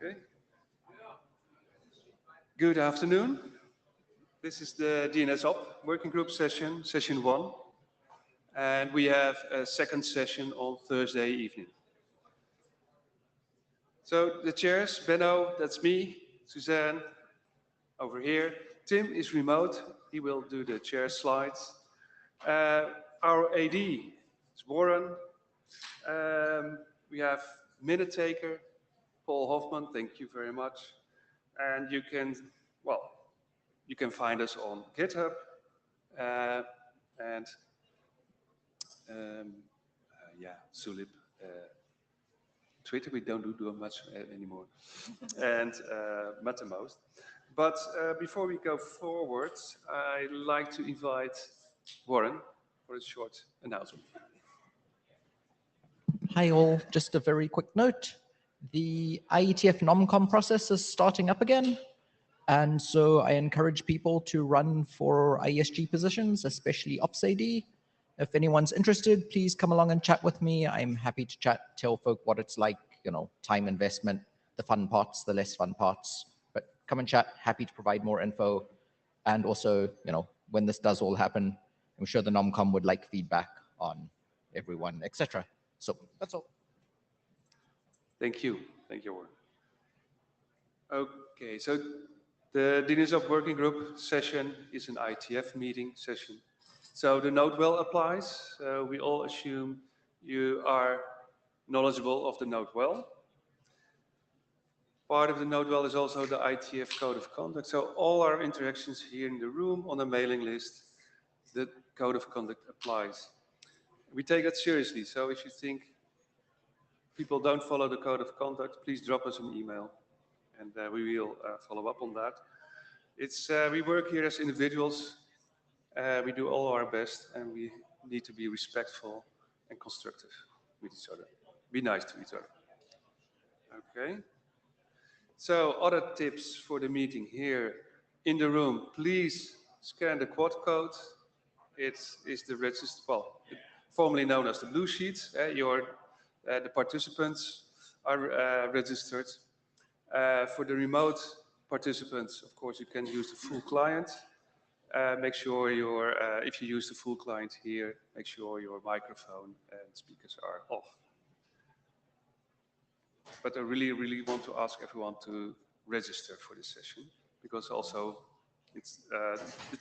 Okay. Good afternoon. This is the DNSOP working group session 1. And we have a second session on Thursday evening. So the chairs, Benno, that's me, Suzanne, over here. Tim is remote. He will do the chair slides. Our AD is Warren. We have minute taker, Paul Hoffman. Thank you very much. And you can find us on GitHub and Zulip. Twitter, we don't do much anymore, and Mattermost. But before we go forward, I'd like to invite Warren for a short announcement. Hi all, just a very quick note. The IETF NomCom process is starting up again. And so I encourage people to run for ISG positions, especially Ops AD. If anyone's interested, please come along and chat with me. I'm happy to chat, tell folk what it's like, time investment, the fun parts, the less fun parts. But come and chat, happy to provide more info. And also, when this does all happen, I'm sure the NomCom would like feedback on everyone, etc. So that's all. Thank you, Warren. Okay, so the DNSOP working group session is an IETF meeting session. So the note well applies. We all assume you are knowledgeable of the note well. Part of the note well is also the IETF code of conduct. So all our interactions here in the room on a mailing list, the code of conduct applies. We take that seriously. So if you think people don't follow the code of conduct, please drop us an email and we will follow up on that. We work here as individuals. We do all our best and we need to be respectful and constructive with each other. Be nice to each other. Okay. So other tips for the meeting here in the room, please scan the quad code. It is the register, formerly known as the blue sheets. The participants are registered. For the remote participants, of course, you can use the full client. Make sure if you use the full client here, make sure your microphone and speakers are off. But I really, really want to ask everyone to register for this session because also it's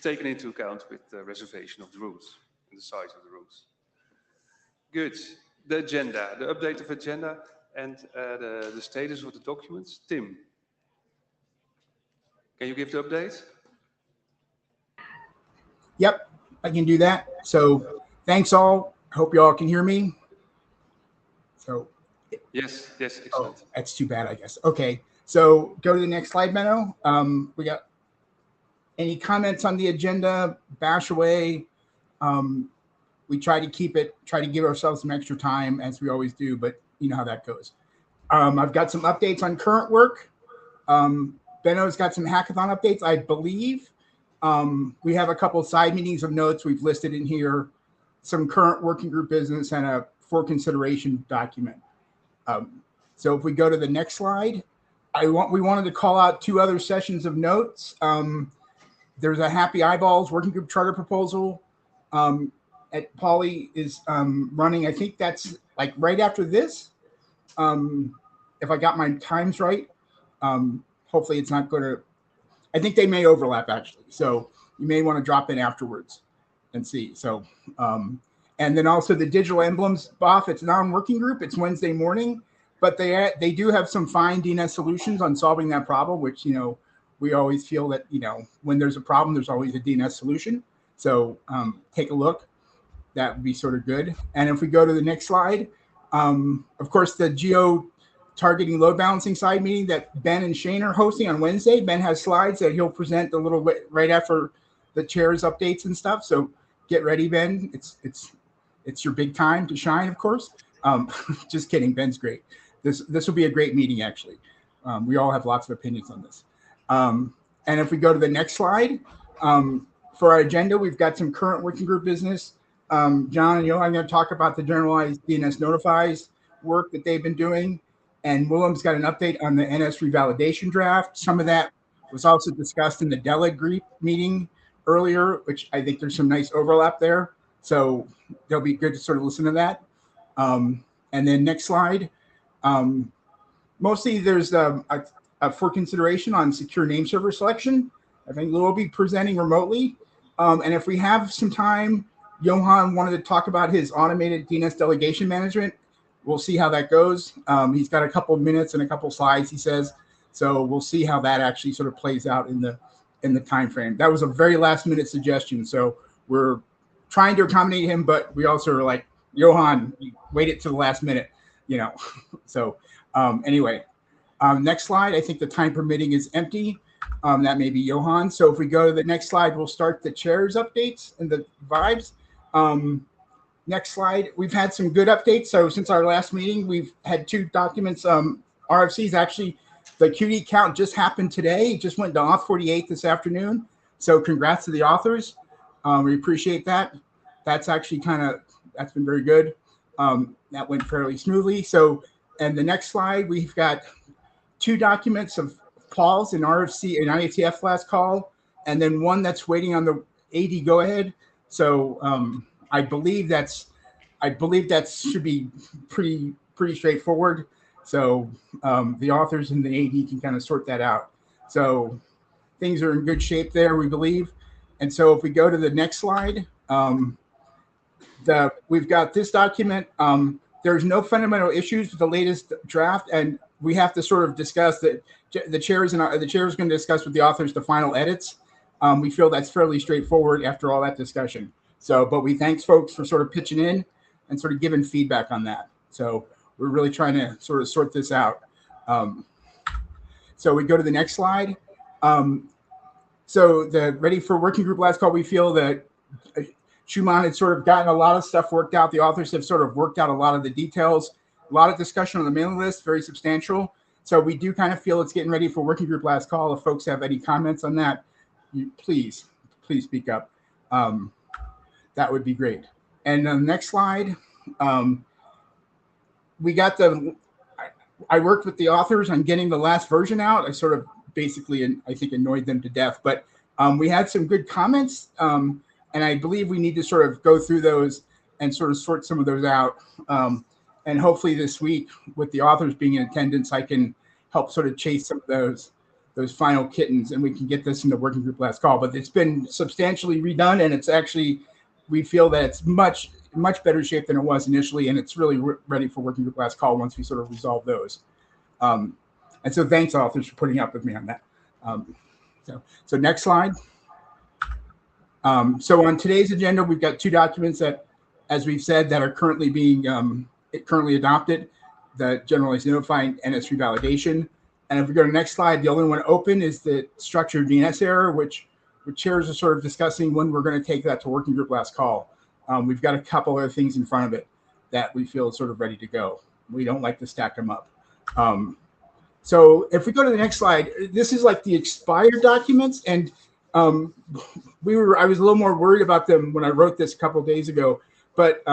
taken into account with the reservation of the rooms and the size of the rooms. Good. The agenda, the update of agenda and the status of the documents. Tim, can you give the update? Yep, I can do that. So thanks all. Hope you all can hear me. So yes, excellent. Oh, that's too bad, I guess. Okay, so go to the next slide, Menno. We got any comments on the agenda? Bash away. We try to give ourselves some extra time as we always do, but you know how that goes. I've got some updates on current work. Benno's got some hackathon updates, I believe. We have a couple of side meetings of notes we've listed in here, some current working group business and a for consideration document. So if we go to the next slide, we wanted to call out 2 other sessions of notes. There's a Happy Eyeballs working group charter proposal. At Polly is running, I think that's like right after this. If I got my times right, hopefully it's not going to, I think they may overlap actually. So you may want to drop in afterwards and see. So, and then also the digital emblems BOF, it's non-working group. It's Wednesday morning, but they do have some fine DNS solutions on solving that problem, which, we always feel that, when there's a problem, there's always a DNS solution. So take a look. That would be sort of good. And if we go to the next slide, of course, the geo-targeting load balancing side meeting that Ben and Shane are hosting on Wednesday. Ben has slides that he'll present a little bit right after the chair's updates and stuff. So get ready, Ben. It's your big time to shine, of course. Just kidding. Ben's great. This will be a great meeting, actually. We all have lots of opinions on this. And if we go to the next slide, for our agenda, we've got some current working group business. John and Johan are going to talk about the generalized DNS notifies work that they've been doing. And Willem's got an update on the NS revalidation draft. Some of that was also discussed in the Delegate group meeting earlier, which I think there's some nice overlap there. So they'll be good to sort of listen to that. And then next slide. Mostly there's for consideration on secure name server selection. I think we'll be presenting remotely. And if we have some time, Johan wanted to talk about his automated DNS delegation management. We'll see how that goes. He's got a couple of minutes and a couple of slides, he says. So we'll see how that actually sort of plays out in the time frame. That was a very last minute suggestion. So we're trying to accommodate him, but we also are like, Johan, wait it to the last minute, you know. So anyway, next slide. I think the time permitting is empty. That may be Johan. So if we go to the next slide, we'll start the chairs updates and the vibes. Next slide. We've had some good updates. So since our last meeting, we've had 2 documents. RFCs actually, the QD count just happened today. It just went to auth 48 this afternoon. So congrats to the authors. We appreciate that. That's actually that's been very good. That went fairly smoothly. So, and the next slide, we've got 2 documents of Paul's in RFC and IETF last call, and then one that's waiting on the AD go ahead. So I believe that should be pretty straightforward. So the authors and the AD can kind of sort that out. So things are in good shape there, we believe. And so if we go to the next slide, we've got this document. There's no fundamental issues with the latest draft, and we have to sort of discuss that the chair is going to discuss with the authors the final edits. We feel that's fairly straightforward after all that discussion. So, but we thanks folks for sort of pitching in and sort of giving feedback on that. So we're really trying to sort of sort this out. So we go to the next slide. So the ready for working group last call, we feel that Schumann had sort of gotten a lot of stuff worked out. The authors have sort of worked out a lot of the details, a lot of discussion on the mailing list, very substantial. So we do kind of feel it's getting ready for working group last call. If folks have any comments on that, please speak up. That would be great. And on the next slide, I worked with the authors on getting the last version out. I sort of basically, I think, annoyed them to death, but we had some good comments. And I believe we need to sort of go through those and sort of sort some of those out. And hopefully this week, with the authors being in attendance, I can help sort of chase some of those final kittens, and we can get this in the working group last call. But it's been substantially redone, and it's actually, we feel that it's much better shape than it was initially, and it's really ready for working group last call once we sort of resolve those. And so thanks, authors, for putting up with me on that. So next slide. So on today's agenda, we've got 2 documents that, as we've said, that are currently being currently adopted, the generalized notifying NS revalidation. And if we go to the next slide, the only one open is the structured DNS error, which chairs are sort of discussing when we're going to take that to working group last call. We've got a couple other things in front of it that we feel is sort of ready to go. We don't like to stack them up. So if we go to the next slide, this is like the expired documents, and I was a little more worried about them when I wrote this a couple of days ago, but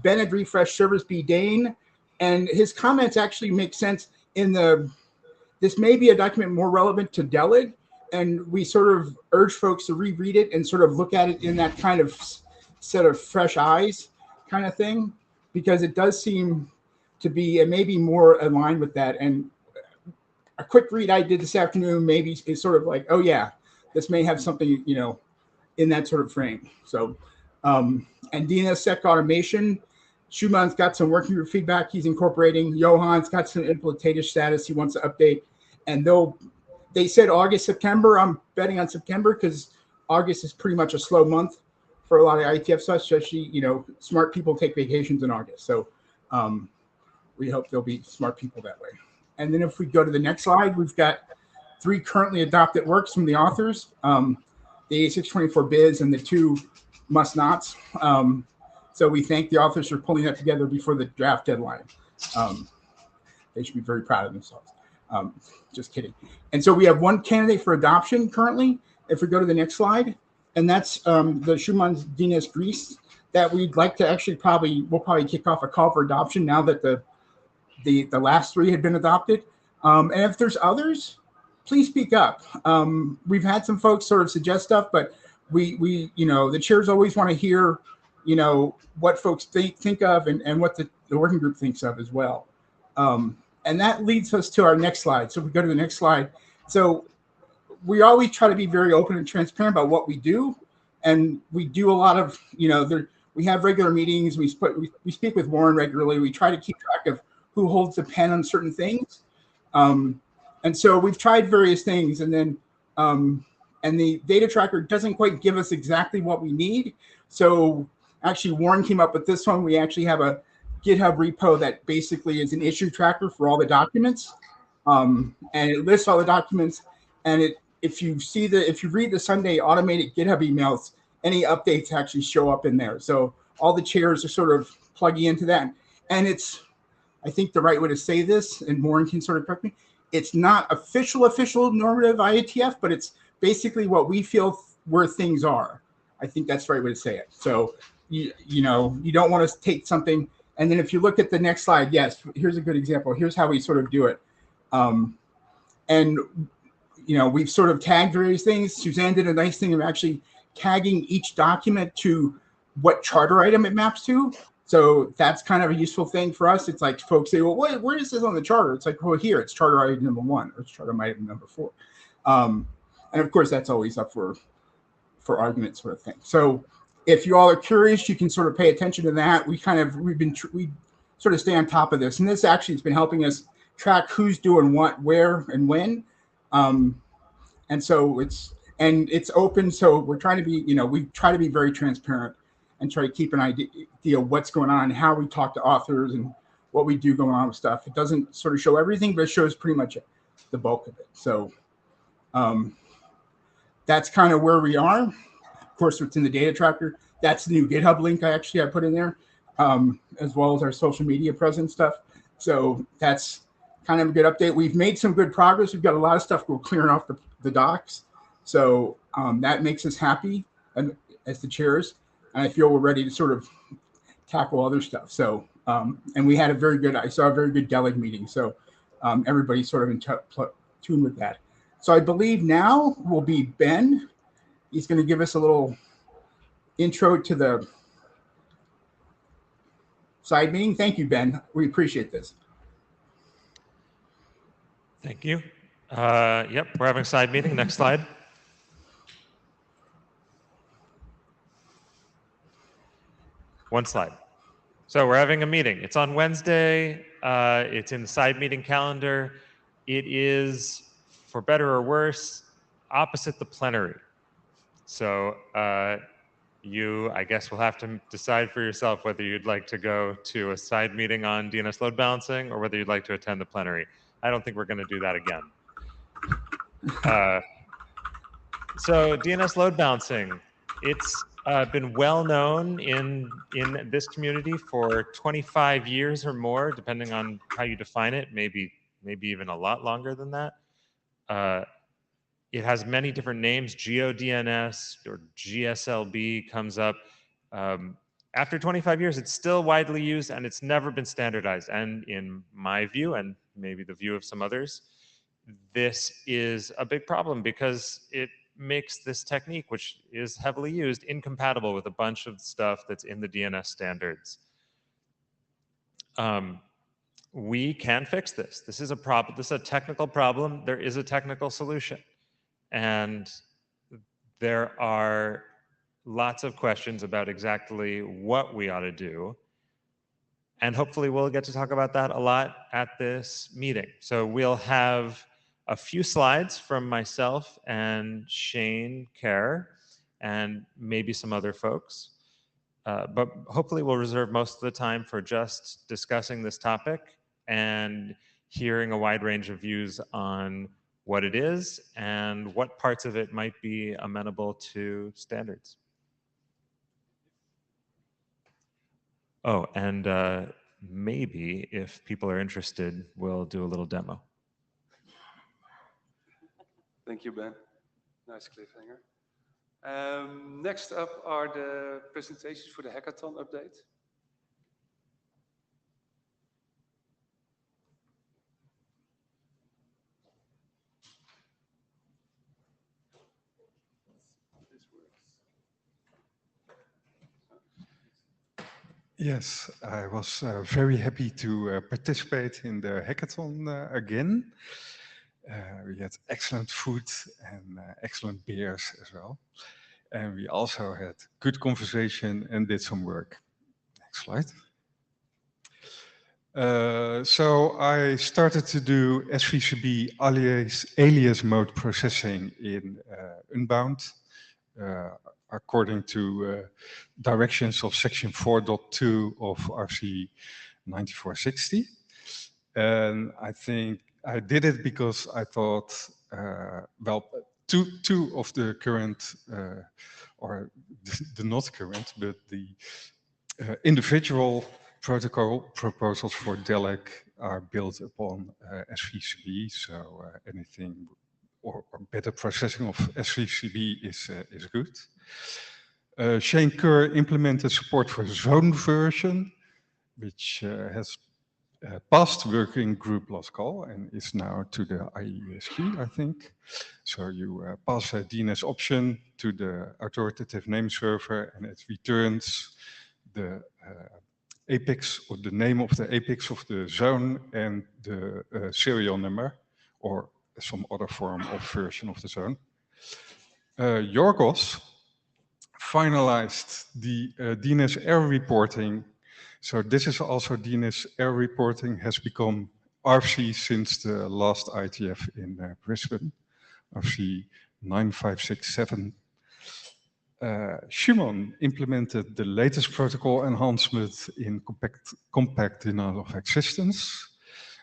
Ben had refreshed Service B Dane, and his comments actually make sense this may be a document more relevant to DELID, and we sort of urge folks to reread it and sort of look at it in that kind of set of fresh eyes kind of thing, because it does seem to be, and maybe more aligned with that. And a quick read I did this afternoon maybe is sort of like, oh yeah, this may have something, in that sort of frame. So, and DNSSEC automation, Schumann's got some working group feedback he's incorporating. Johan's got some implementation status he wants to update. And they said August, September. I'm betting on September because August is pretty much a slow month for a lot of IETF stuff, especially, smart people take vacations in August. So we hope there'll be smart people that way. And then if we go to the next slide, we've got 3 currently adopted works from the authors, the 8624 biz and the 2 must nots. So we thank the authors for pulling that together before the draft deadline. They should be very proud of themselves. Just kidding. And so we have 1 candidate for adoption currently. If we go to the next slide, and that's the Schumann's DNS Greece that we'd like to actually we'll probably kick off a call for adoption now that the the last 3 had been adopted. And if there's others, please speak up. We've had some folks sort of suggest stuff, but we the chairs always want to hear, what folks think of and what the working group thinks of as well. And that leads us to our next slide. So if we go to the next slide. So we always try to be very open and transparent about what we do. And we do a lot of, we have regular meetings. We speak with Warren regularly. We try to keep track of who holds the pen on certain things. And so we've tried various things, and then and the data tracker doesn't quite give us exactly what we need. So actually Warren came up with this one. We actually have a GitHub repo that basically is an issue tracker for all the documents. And it lists all the documents. And if you read the Sunday automated GitHub emails, any updates actually show up in there. So all the chairs are sort of plugging into that. And I think the right way to say this, and Warren can sort of correct me, it's not official normative IETF, but it's basically what we feel where things are. I think that's the right way to say it. So you don't want to take something, and then if you look at the next slide, yes, here's a good example. Here's how we sort of do it. And we've sort of tagged various things. Suzanne did a nice thing of actually tagging each document to what charter item it maps to. So that's kind of a useful thing for us. It's like folks say, well, where is this on the charter? It's like, well, here, it's charter item number 1, or it's charter item number 4. And of course, that's always up for argument sort of thing. So if you all are curious, you can sort of pay attention to that. We sort of stay on top of this. And this actually has been helping us track who's doing what, where, and when. And so it's open. So we're trying to be, we try to be very transparent and try to keep an idea of what's going on, how we talk to authors, and what we do going on with stuff. It doesn't sort of show everything, but it shows pretty much the bulk of it. So that's kind of where we are. Of course, it's in the data tracker. That's the new GitHub link I put in there, as well as our social media presence stuff. So that's kind of a good update. We've made some good progress. We've got a lot of stuff we're clearing off the docs. So that makes us happy as the chairs. And I feel we're ready to sort of tackle other stuff. So, and we had I saw a very good Deleg meeting. So everybody's sort of in tune with that. So I believe now will be Ben. He's going to give us a little intro to the side meeting. Thank you, Ben. We appreciate this. Thank you. Yep, we're having a side meeting. Next slide. One slide. So we're having a meeting. It's on Wednesday. It's in the side meeting calendar. It is, for better or worse, opposite the plenary. So you, I guess, will have to decide for yourself whether you'd like to go to a side meeting on DNS load balancing or whether you'd like to attend the plenary. I don't think we're going to do that again. So DNS load balancing, it's been well known in this community for 25 years or more, depending on how you define it, maybe even a lot longer than that. It has many different names. GeoDNS or GSLB comes up. After 25 years, it's still widely used and it's never been standardized. And in my view, and maybe the view of some others, this is a big problem because it makes this technique, which is heavily used, incompatible with a bunch of stuff that's in the DNS standards. We can fix this. This is a problem. This is a technical problem. There is a technical solution. And there are lots of questions about exactly what we ought to do. And hopefully we'll get to talk about that a lot at this meeting. So we'll have a few slides from myself and Shane Kerr and maybe some other folks. But hopefully we'll reserve most of the time for just discussing this topic and hearing a wide range of views on what it is and what parts of it might be amenable to standards. Oh, and maybe if people are interested, we'll do a little demo. Thank you, Ben. Nice cliffhanger. Next up are the presentations for the hackathon update. Yes, I was very happy to participate in the hackathon again. We had excellent food and excellent beers as well. And we also had good conversation and did some work. Next slide. So I started to do SVCB alias mode processing in Unbound according to directions of section 4.2 of RC 9460. And I think I did it because I thought, well, two of the current, or the not current, but the individual protocol proposals for DELEC are built upon SVCB, so anything or better processing of SVCB is good. Shane Kerr implemented support for zone version, which has passed working group last call and is now to the IESG, I think. So you pass a DNS option to the authoritative name server and it returns the apex or the name of the apex of the zone and the serial number or some other form of version of the zone. Yorgos finalized the DNS error reporting. So this is also DNS error reporting has become RFC since the last IETF in Brisbane, RFC 9567. Shimon implemented the latest protocol enhancement in compact denial of existence.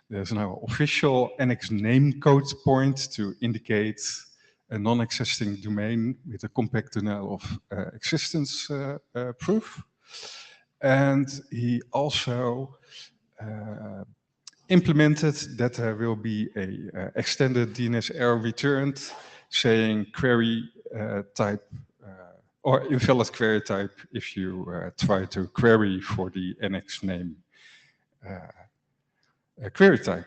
There's now official NX name code point to indicate a non-existing domain with a compact denial of existence proof. And he also implemented that there will be a extended DNS error returned saying query type or invalid query type if you try to query for the NX name query type.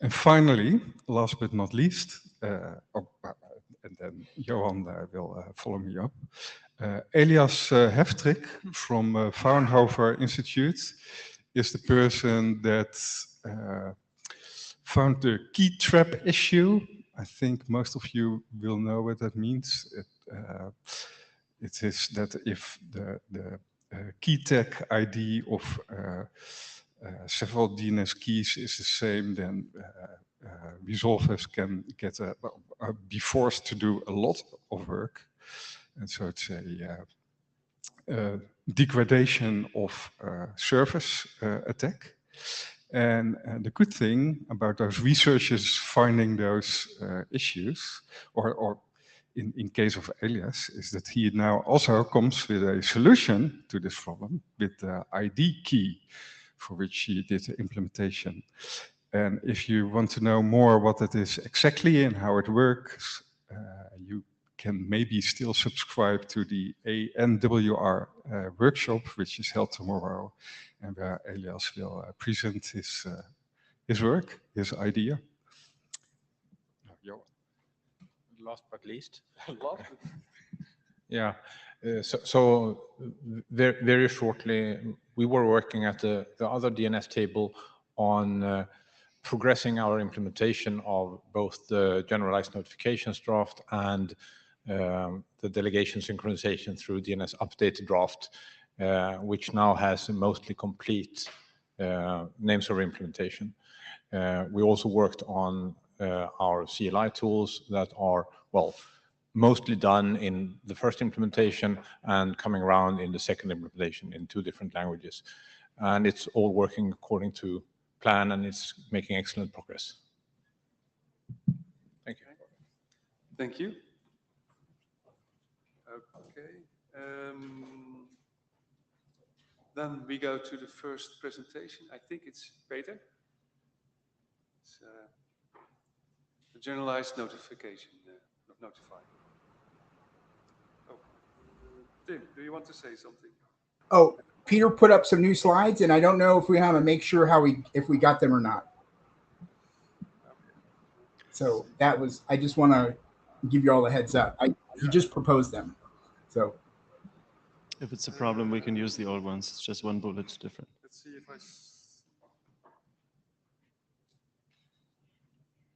And finally, last but not least, and then Johan will follow me up. Elias Heftrik from Fraunhofer Institute is the person that found the key trap issue. I think most of you will know what that means. It is that if the key tag ID of several DNS keys is the same, then resolvers can be forced to do a lot of work. And so it's a degradation of service attack. And the good thing about those researchers finding those issues, or in case of Elias, is that he now also comes with a solution to this problem with the ID key for which he did the implementation. And if you want to know more what it is exactly and how it works, you can maybe still subscribe to the ANWR workshop, which is held tomorrow, and where Elias will present his work, his idea. Last but least. Yeah. So very shortly, we were working at the other DNS table on progressing our implementation of both the generalized notifications draft and the delegation synchronization through DNS update draft, which now has a mostly complete name server implementation. We also worked on our CLI tools that are, well, mostly done in the first implementation and coming around in the second implementation in 2 different languages. And it's all working according to plan and it's making excellent progress. Thank you. Thank you. Okay. Then we go to the first presentation. I think it's Peter. It's the generalized notification, notify. Oh, Tim, do you want to say something? Oh, Peter put up some new slides, and I don't know if we have to make sure if we got them or not. So that was, I just want to give you all a heads up. He just proposed them. So. If it's a problem, we can use the old ones. It's just one bullet different. Let's see if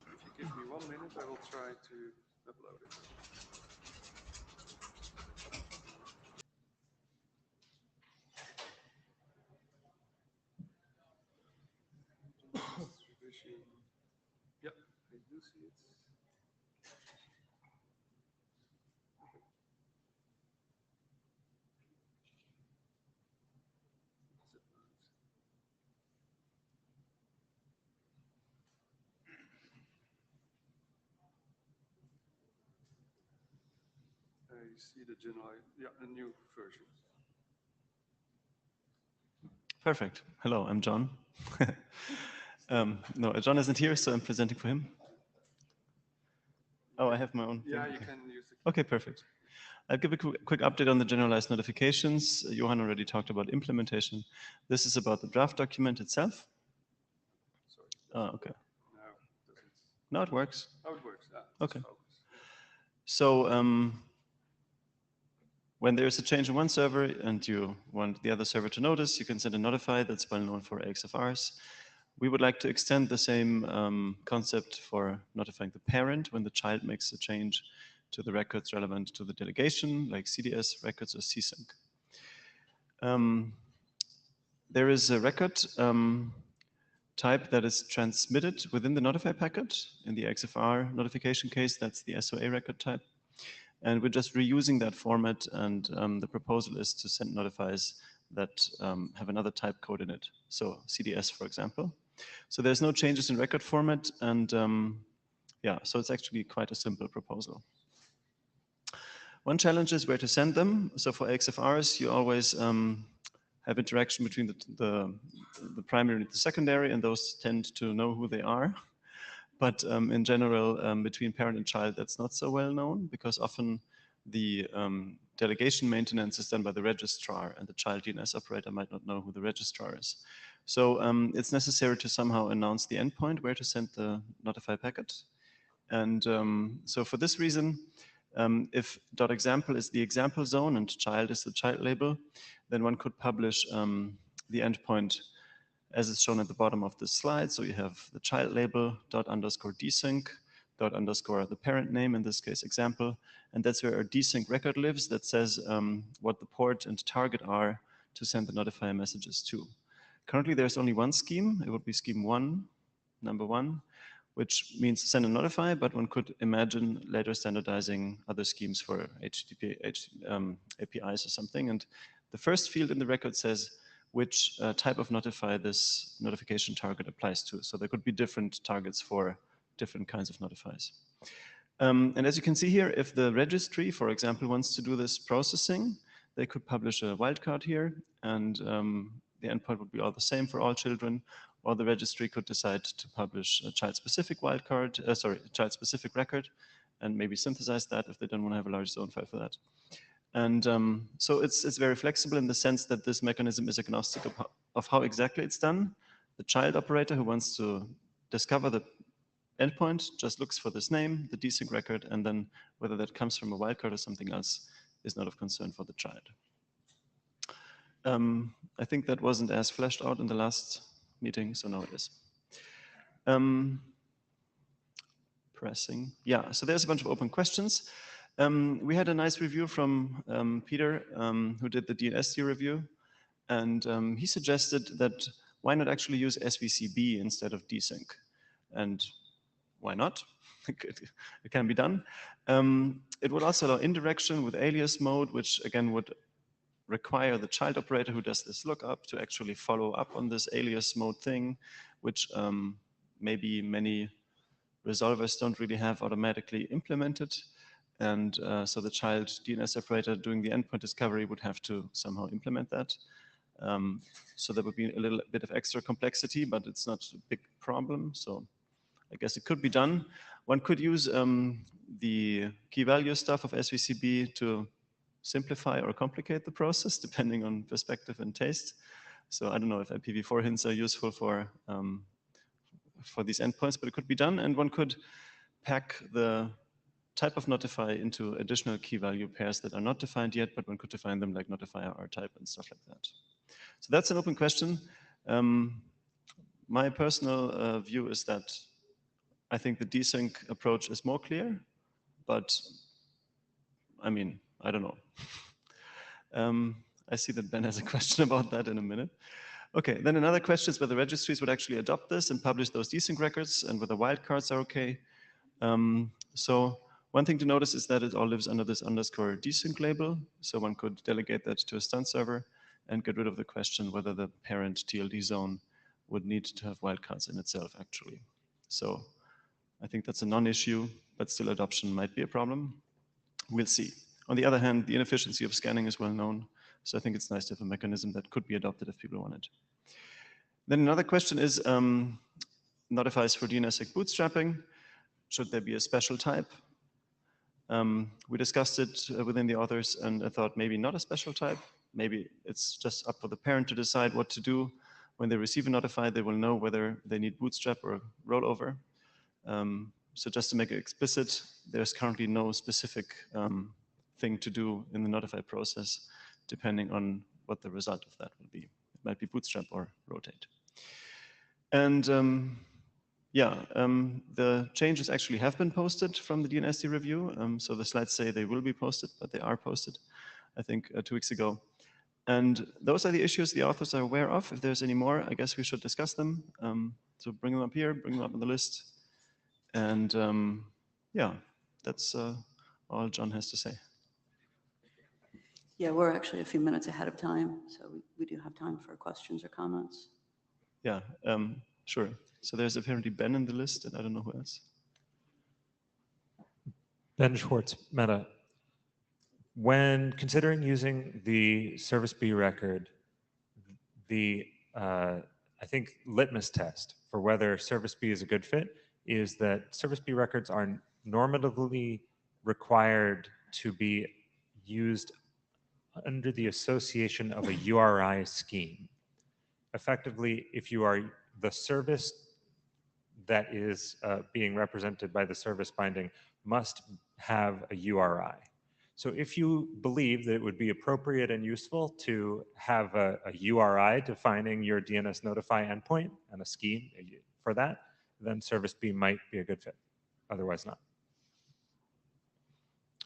if you give me 1 minute, I will try to upload it. Yeah, I do see it. You see the general, yeah, a new version. Perfect. Hello, I'm John. No, John isn't here, so I'm presenting for him. Oh, I have my own. Yeah, thing. you can use the. Okay, perfect. I'll give a quick update on the generalized notifications. Johan already talked about implementation. This is about the draft document itself. Sorry. Oh, okay. No, it doesn't. No, it works. Oh, it works. Okay. Focus. So when there's a change in one server and you want the other server to notice, you can send a notify. That's well known for AXFRs. We would like to extend the same concept for notifying the parent when the child makes a change to the records relevant to the delegation, like CDS records or csync. There is a record type that is transmitted within the notify packet. In the XFR notification case, that's the SOA record type. And we're just reusing that format, and the proposal is to send notifies that have another type code in it. So CDS, for example. So there's no changes in record format, and yeah, so it's actually quite a simple proposal. One challenge is where to send them. So for XFRs, you always have interaction between the primary and the secondary, and those tend to know who they are. But in general, between parent and child, that's not so well known, because often the delegation maintenance is done by the registrar, and the child DNS operator might not know who the registrar is. So it's necessary to somehow announce the endpoint where to send the notify packet. And so for this reason, if .example is the example zone and child is the child label, then one could publish the endpoint as is shown at the bottom of this slide. So you have the child label ._desync, _ the parent name, in this case example, and that's where our desync record lives that says what the port and target are to send the notifier messages to. Currently there's only one scheme. It would be scheme 1, number 1, which means send and notify, but one could imagine later standardizing other schemes for HTTP APIs or something. And the first field in the record says which type of notify this notification target applies to. So there could be different targets for different kinds of notifies. And as you can see here, if the registry, for example, wants to do this processing, they could publish a wildcard here, and the endpoint would be all the same for all children, or the registry could decide to publish a child-specific wildcard, child-specific record, and maybe synthesize that if they don't want to have a large zone file for that. And so it's very flexible in the sense that this mechanism is agnostic of how exactly it's done. The child operator who wants to discover the endpoint just looks for this name, the desync record, and then whether that comes from a wildcard or something else is not of concern for the child. I think that wasn't as fleshed out in the last meeting, so now it is. Pressing. Yeah, so there's a bunch of open questions. We had a nice review from Peter, who did the DNSD review, and he suggested that why not actually use SVCB instead of desync? And why not? It can be done. It would also allow indirection with alias mode, which again would require the child operator who does this lookup to actually follow up on this alias mode thing, which maybe many resolvers don't really have automatically implemented. And so the child DNS operator doing the endpoint discovery would have to somehow implement that. So there would be a little bit of extra complexity, but it's not a big problem. So I guess it could be done. One could use the key value stuff of SVCB to simplify or complicate the process, depending on perspective and taste. So I don't know if IPv4 hints are useful for these endpoints, but it could be done. And one could pack the type of notify into additional key value pairs that are not defined yet, but one could define them like notifier R type and stuff like that. So that's an open question. My personal view is that I think the desync approach is more clear, but I mean, I don't know. I see that Ben has a question about that in a minute. Okay, then another question is whether registries would actually adopt this and publish those desync records and whether wildcards are okay. So one thing to notice is that it all lives under this underscore desync label. So one could delegate that to a stunt server and get rid of the question whether the parent TLD zone would need to have wildcards in itself actually. So I think that's a non-issue, but still adoption might be a problem. We'll see. On the other hand, the inefficiency of scanning is well known. So I think it's nice to have a mechanism that could be adopted if people want it. Then another question is notifies for DNSSEC bootstrapping. Should there be a special type? We discussed it within the authors and I thought maybe not a special type. Maybe it's just up for the parent to decide what to do. When they receive a notify, they will know whether they need bootstrap or rollover. So just to make it explicit, there's currently no specific thing to do in the notify process, depending on what the result of that will be. It might be bootstrap or rotate. And the changes actually have been posted from the DNSD review. So the slides say they will be posted, but they are posted, I think 2 weeks ago. And those are the issues the authors are aware of. If there's any more, I guess we should discuss them. So bring them up here, bring them up on the list. And yeah, that's all John has to say. Yeah, we're actually a few minutes ahead of time, so we do have time for questions or comments. Yeah, sure. So there's apparently Ben in the list, and I don't know who else. Ben Schwartz, Meta. When considering using the service B record, the I think litmus test for whether service B is a good fit is that service B records are normatively required to be used under the association of a URI scheme. Effectively, if you are the service that is being represented by the service binding must have a URI. So if you believe that it would be appropriate and useful to have a URI defining your DNS notify endpoint and a scheme for that, then service B might be a good fit. Otherwise not.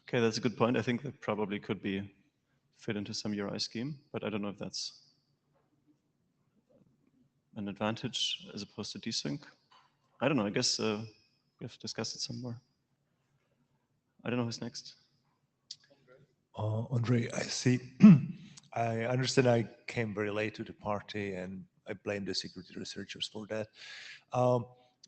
Okay, that's a good point. I think that probably could be fit into some URI scheme, but I don't know if that's an advantage as opposed to desync. I don't know. I guess we have to discuss it some more. I don't know who's next. Andre, I see. I understand I came very late to the party and I blame the security researchers for that.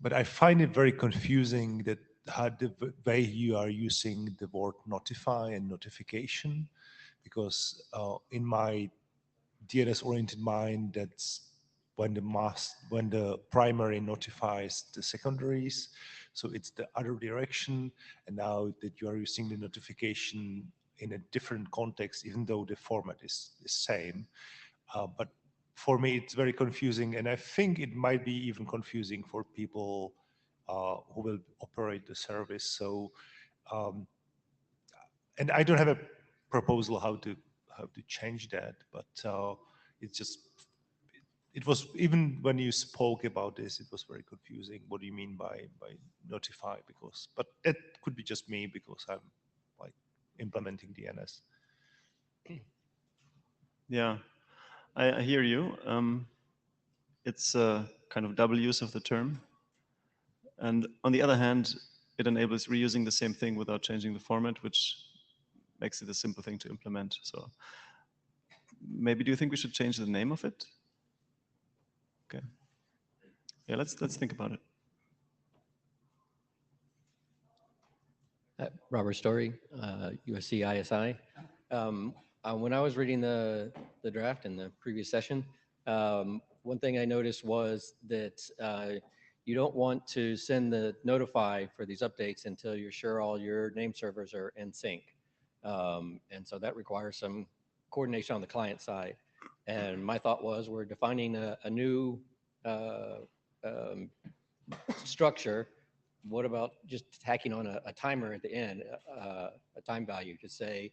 But I find it very confusing that how the way you are using the word notify and notification, because in my DNS-oriented mind, that's when the primary notifies the secondaries. So it's the other direction. And now that you are using the notification in a different context, even though the format is the same. But for me, it's very confusing. And I think it might be even confusing for people who will operate the service. So, and I don't have a proposal how to change that, but it's just, it was, even when you spoke about this, it was very confusing. What do you mean by notify? Because, but that could be just me because I'm like implementing DNS. Yeah, I hear you. It's a kind of double use of the term. And on the other hand, it enables reusing the same thing without changing the format, which makes it a simple thing to implement. So maybe do you think we should change the name of it? Okay. Yeah, let's think about it. Robert Story, USC ISI. When I was reading the draft in the previous session, one thing I noticed was that you don't want to send the notify for these updates until you're sure all your name servers are in sync. And so that requires some coordination on the client side. And my thought was we're defining a new structure what about just tacking on a timer at the end, a time value to say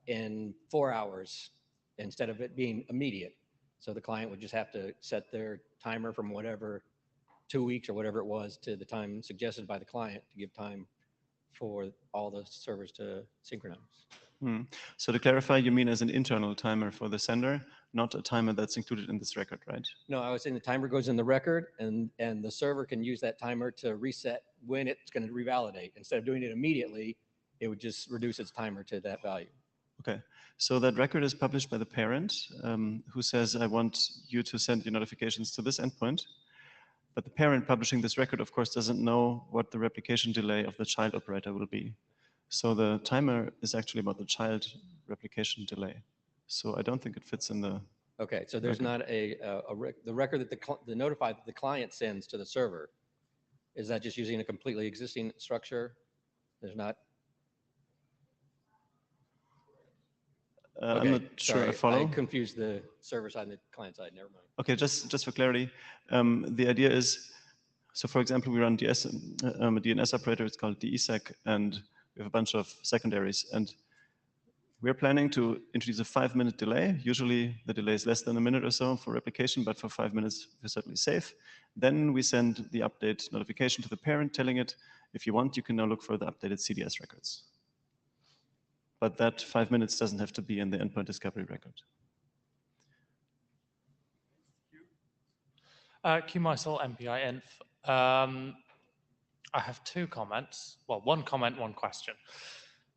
in 4 hours instead of it being immediate? So the client would just have to set their timer from whatever 2 weeks or whatever it was to the time suggested by the client to give time for all the servers to synchronize. So to clarify, you mean as an internal timer for the sender, not a timer that's included in this record, right? No, I was saying the timer goes in the record, and the server can use that timer to reset when it's going to revalidate. Instead of doing it immediately, it would just reduce its timer to that value. Okay, so that record is published by the parent who says, I want you to send your notifications to this endpoint. But the parent publishing this record, of course, doesn't know what the replication delay of the child operator will be. So the timer is actually about the child replication delay. So I don't think it fits in the... Okay, so there's not the record that the notify that the client sends to the server. Is that just using a completely existing structure? There's not... I'm not sure I follow. I confused the server side and the client side, never mind. Okay, just for clarity, the idea is, so for example, we run a DNS operator, it's called DESEC, and we have a bunch of secondaries, and we're planning to introduce a 5-minute delay. Usually the delay is less than a minute or so for replication, but for 5 minutes, we're certainly safe. Then we send the update notification to the parent telling it, if you want, you can now look for the updated CDS records. But that 5 minutes doesn't have to be in the endpoint discovery record. QMySol MPI Inf. I have 2 comments. Well, 1 comment, 1 question.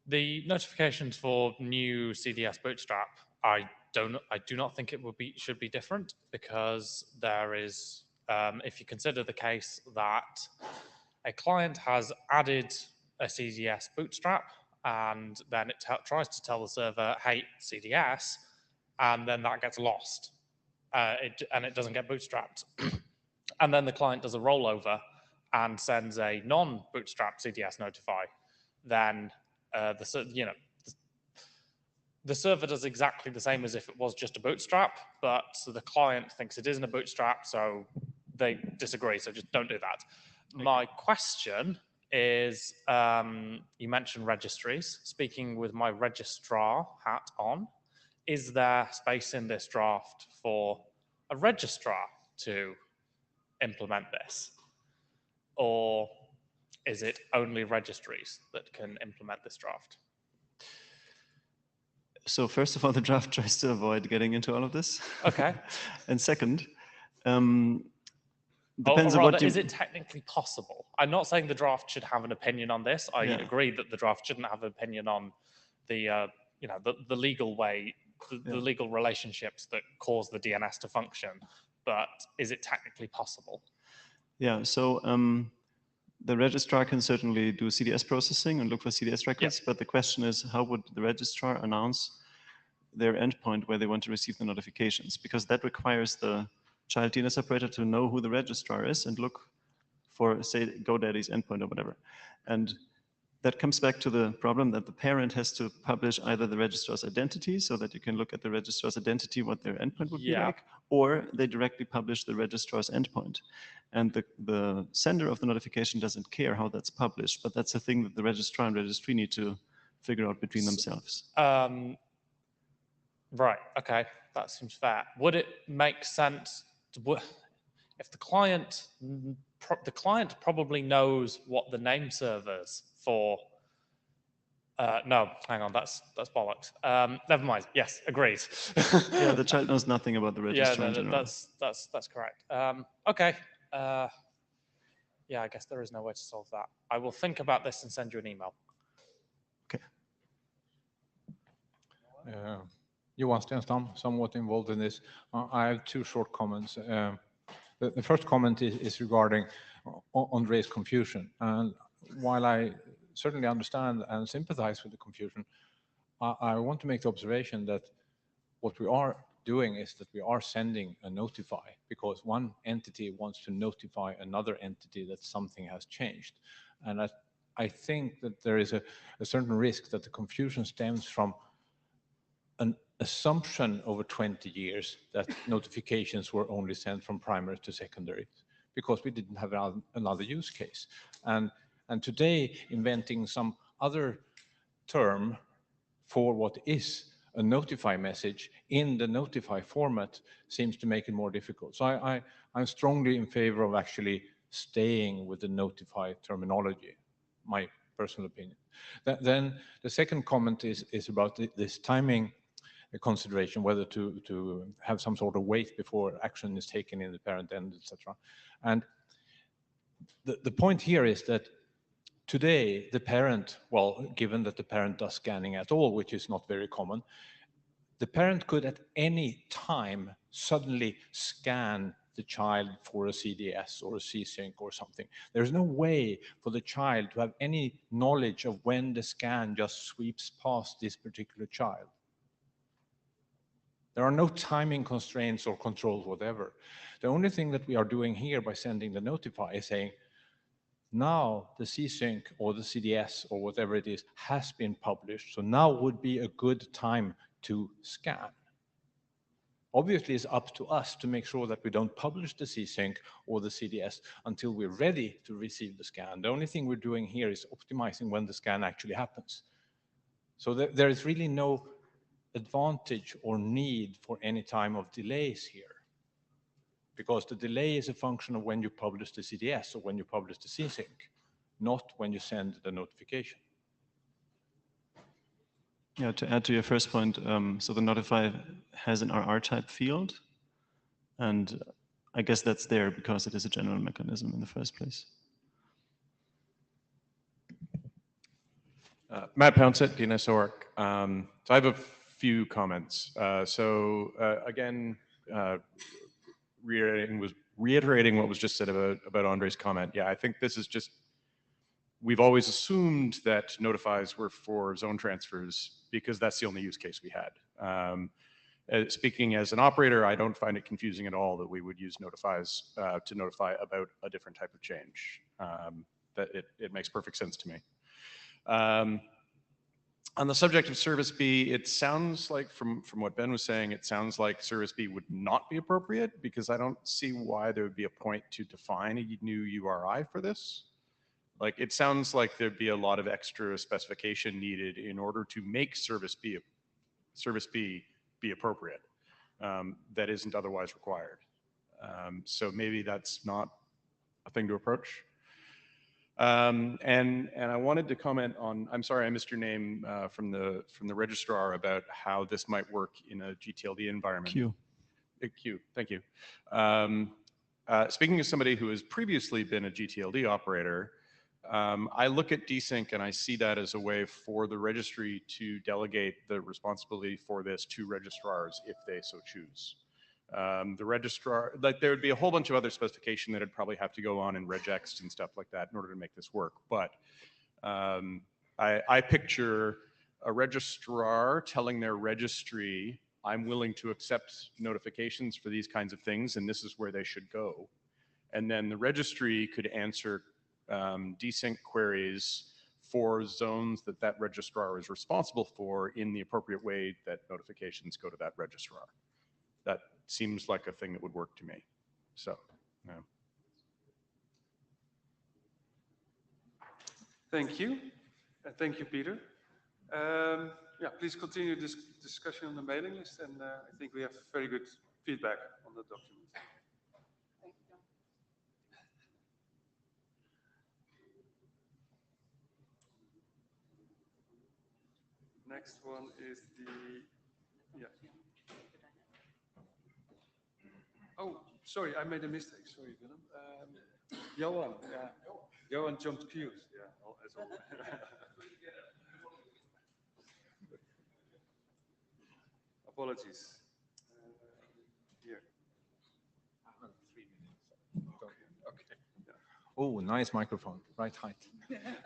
The notifications for new CDS Bootstrap, I do not think it should be different, because there is, if you consider the case that a client has added a CDS Bootstrap, and then it tries to tell the server, hey, CDS, and then that gets lost, and it doesn't get bootstrapped. And then the client does a rollover and sends a non-bootstrap CDS notify, then the server does exactly the same as if it was just a bootstrap, but the client thinks it isn't a bootstrap, so they disagree, so just don't do that. My question is, you mentioned registries. Speaking with my registrar hat on, is there space in this draft for a registrar to implement this? Or is it only registries that can implement this draft? So first of all, the draft tries to avoid getting into all of this. Okay. And second, depends on what is it technically possible? I'm not saying the draft should have an opinion on this. I agree that the draft shouldn't have an opinion on the the legal way, the legal relationships that cause the DNS to function. But is it technically possible? Yeah. So the registrar can certainly do CDS processing and look for CDS records. But the question is, how would the registrar announce their endpoint where they want to receive the notifications? Because that requires the child DNS operator to know who the registrar is and look for, say, GoDaddy's endpoint or whatever. And that comes back to the problem that the parent has to publish either the registrar's identity so that you can look at the registrar's identity, what their endpoint would be like, or they directly publish the registrar's endpoint. And the sender of the notification doesn't care how that's published, but that's a thing that the registrar and registry need to figure out between themselves. Right, okay, that seems fair. Would it make sense if the client probably knows what the name servers for no, hang on, that's bollocks. Never mind. Yes, agreed. Yeah, the child knows nothing about the registrar. Yeah, no, that's correct. Okay. Yeah, I guess there is no way to solve that. I will think about this and send you an email. Okay. Johan Stenstam, somewhat involved in this. I have 2 short comments. The first comment is regarding Andre's confusion. And while I certainly understand and sympathize with the confusion, I want to make the observation that what we are doing is that we are sending a notify, because one entity wants to notify another entity that something has changed. And I think that there is a certain risk that the confusion stems from an assumption over 20 years that notifications were only sent from primary to secondary, because we didn't have another use case. And And today, inventing some other term for what is a notify message in the notify format seems to make it more difficult. So I'm strongly in favor of actually staying with the notify terminology, my personal opinion. Then the second comment is about this timing consideration, whether to have some sort of wait before action is taken in the parent end, etc. And the point here is that today, the parent, well, given that the parent does scanning at all, which is not very common, the parent could at any time suddenly scan the child for a CDS or a C-Sync or something. There's no way for the child to have any knowledge of when the scan just sweeps past this particular child. There are no timing constraints or controls, whatever. The only thing that we are doing here by sending the notify is saying, now the C-Sync or the CDS or whatever it is has been published, so now would be a good time to scan. Obviously, it's up to us to make sure that we don't publish the C-Sync or the CDS until we're ready to receive the scan. The only thing we're doing here is optimizing when the scan actually happens. So there is really no advantage or need for any time of delays here, because the delay is a function of when you publish the CDS or when you publish the C-Sync, not when you send the notification. Yeah, to add to your first point, so the notify has an RR type field, and I guess that's there because it is a general mechanism in the first place. Matt Pouncett, DNSOP. So I have a few comments. Again, reiterating what was just said about Andre's comment. Yeah, I think this is just, we've always assumed that notifies were for zone transfers because that's the only use case we had. Speaking as an operator, I don't find it confusing at all that we would use notifies to notify about a different type of change. That it makes perfect sense to me. On the subject of service B, it sounds like from what Ben was saying, it sounds like service B would not be appropriate because I don't see why there would be a point to define a new URI for this. Like, it sounds like there'd be a lot of extra specification needed in order to make service B be appropriate that isn't otherwise required. So maybe that's not a thing to approach. And I wanted to comment on, I'm sorry I missed your name from the registrar about how this might work in a GTLD environment. Q, thank you. Speaking as somebody who has previously been a GTLD operator, I look at desync and I see that as a way for the registry to delegate the responsibility for this to registrars if they so choose. The registrar, like, there would be a whole bunch of other specification that would probably have to go on in regex and stuff like that in order to make this work. But I picture a registrar telling their registry, I'm willing to accept notifications for these kinds of things, and this is where they should go. And then the registry could answer desync queries for zones that that registrar is responsible for in the appropriate way that notifications go to that registrar. That seems like a thing that would work to me. So, yeah. Thank you. Thank you, Peter. Yeah, please continue this discussion on the mailing list, and I think we have very good feedback on the document. Next one is the, yeah. Oh, sorry, I made a mistake. Sorry, Willem. Johan, yeah. Johan jumped queues. Yeah, as always. Apologies. Here. 3 minutes. Okay. Yeah. Oh, nice microphone, right height.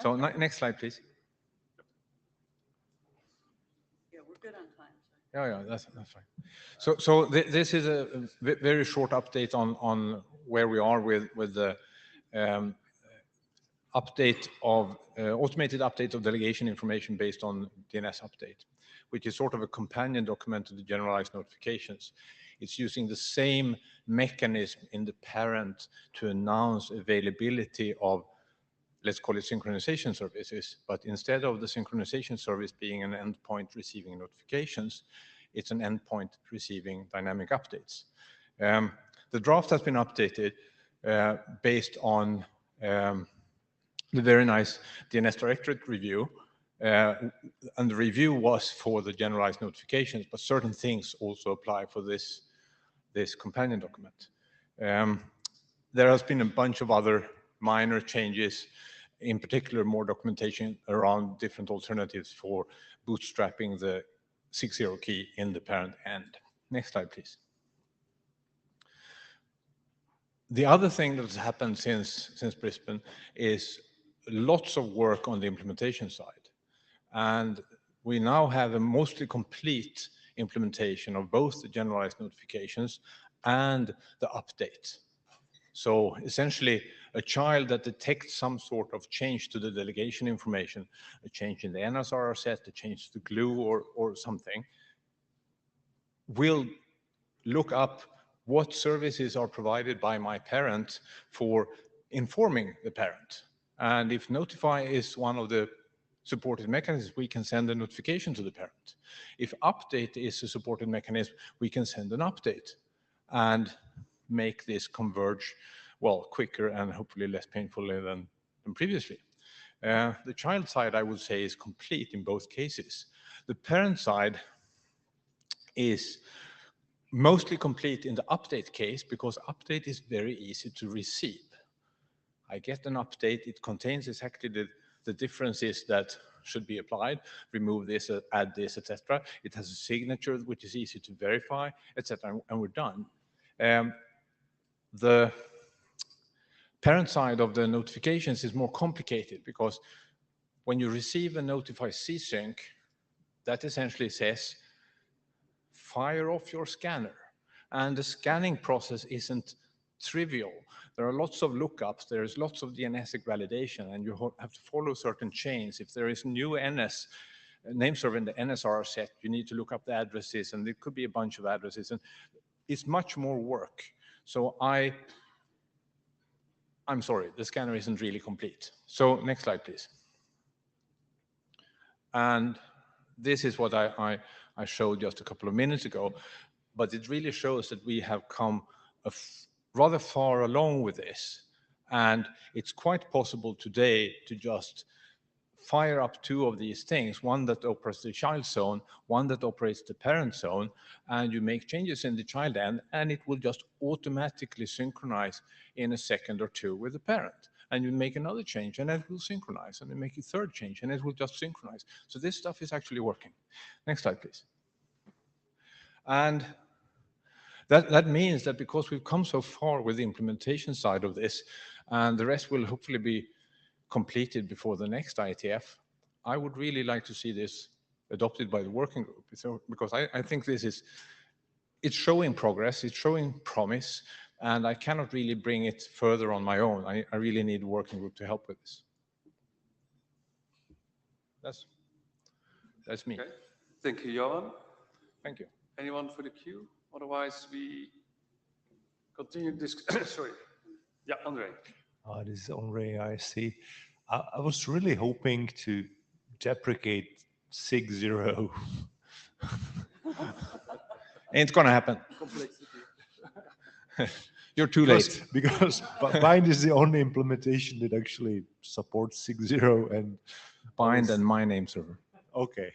So next slide, please. Yeah, we're good on time. Yeah, that's fine. So this is a very short update on where we are with the update of automated update of delegation information based on DNS update, which is sort of a companion document to the generalized notifications. It's using the same mechanism in the parent to announce availability of let's call it synchronization services, but instead of the synchronization service being an endpoint receiving notifications, it's an endpoint receiving dynamic updates. The draft has been updated based on the very nice DNS Directorate review, and the review was for the generalized notifications, but certain things also apply for this companion document. There has been a bunch of other minor changes, in particular more documentation around different alternatives for bootstrapping the 6.0 key in the parent end. Next slide, please. The other thing that has happened since Brisbane is lots of work on the implementation side. And we now have a mostly complete implementation of both the generalized notifications and the update. So essentially, a child that detects some sort of change to the delegation information, a change in the NSR set, a change to glue or something, will look up what services are provided by my parent for informing the parent. And if notify is one of the supported mechanisms, we can send a notification to the parent. If update is a supported mechanism, we can send an update and make this converge, well, quicker and hopefully less painfully than previously. The child side, I would say, is complete in both cases. The parent side is mostly complete in the update case because update is very easy to receive. I get an update, it contains exactly the differences that should be applied, remove this, add this, etc. It has a signature which is easy to verify, etc. And we're done. The parent side of the notifications is more complicated because when you receive a notify csync, that essentially says, fire off your scanner. And the scanning process isn't trivial. There are lots of lookups, there's lots of DNSic validation, and you have to follow certain chains. If there is new NS, name server in the NSR set, you need to look up the addresses, and there could be a bunch of addresses, and it's much more work. So I'm sorry, the scanner isn't really complete. So next slide, please. And this is what I showed just a couple of minutes ago, but it really shows that we have come rather far along with this. And it's quite possible today to just fire up two of these things, one that operates the child zone, one that operates the parent zone, and you make changes in the child end, and it will just automatically synchronize in a second or two with the parent. And you make another change, and it will synchronize, and you make a third change, and it will just synchronize. So this stuff is actually working. Next slide, please. And that means that because we've come so far with the implementation side of this, and the rest will hopefully be completed before the next IETF, I would really like to see this adopted by the working group. So, because I think it's showing progress, it's showing promise, and I cannot really bring it further on my own. I really need a working group to help with this. That's me. Okay. Thank you, Johan. Thank you. Anyone for the queue? Otherwise, we continue this. Sorry. Yeah, Andre. This is Andre, I see. I was really hoping to deprecate 6.0. Ain't gonna happen. You're too late. Because Bind is the only implementation that actually supports 6.0 and Bind and my name server. Okay.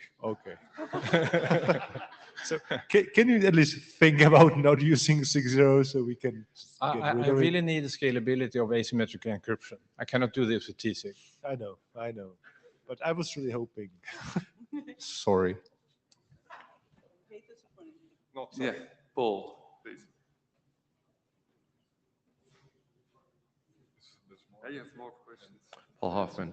So can you at least think about not using 6.0 so we can I really need the scalability of asymmetric encryption. I cannot do this with TSIG. I know. But I was really hoping. Sorry. Not sorry. Yeah, Paul, please. You have more questions. Paul Hoffman.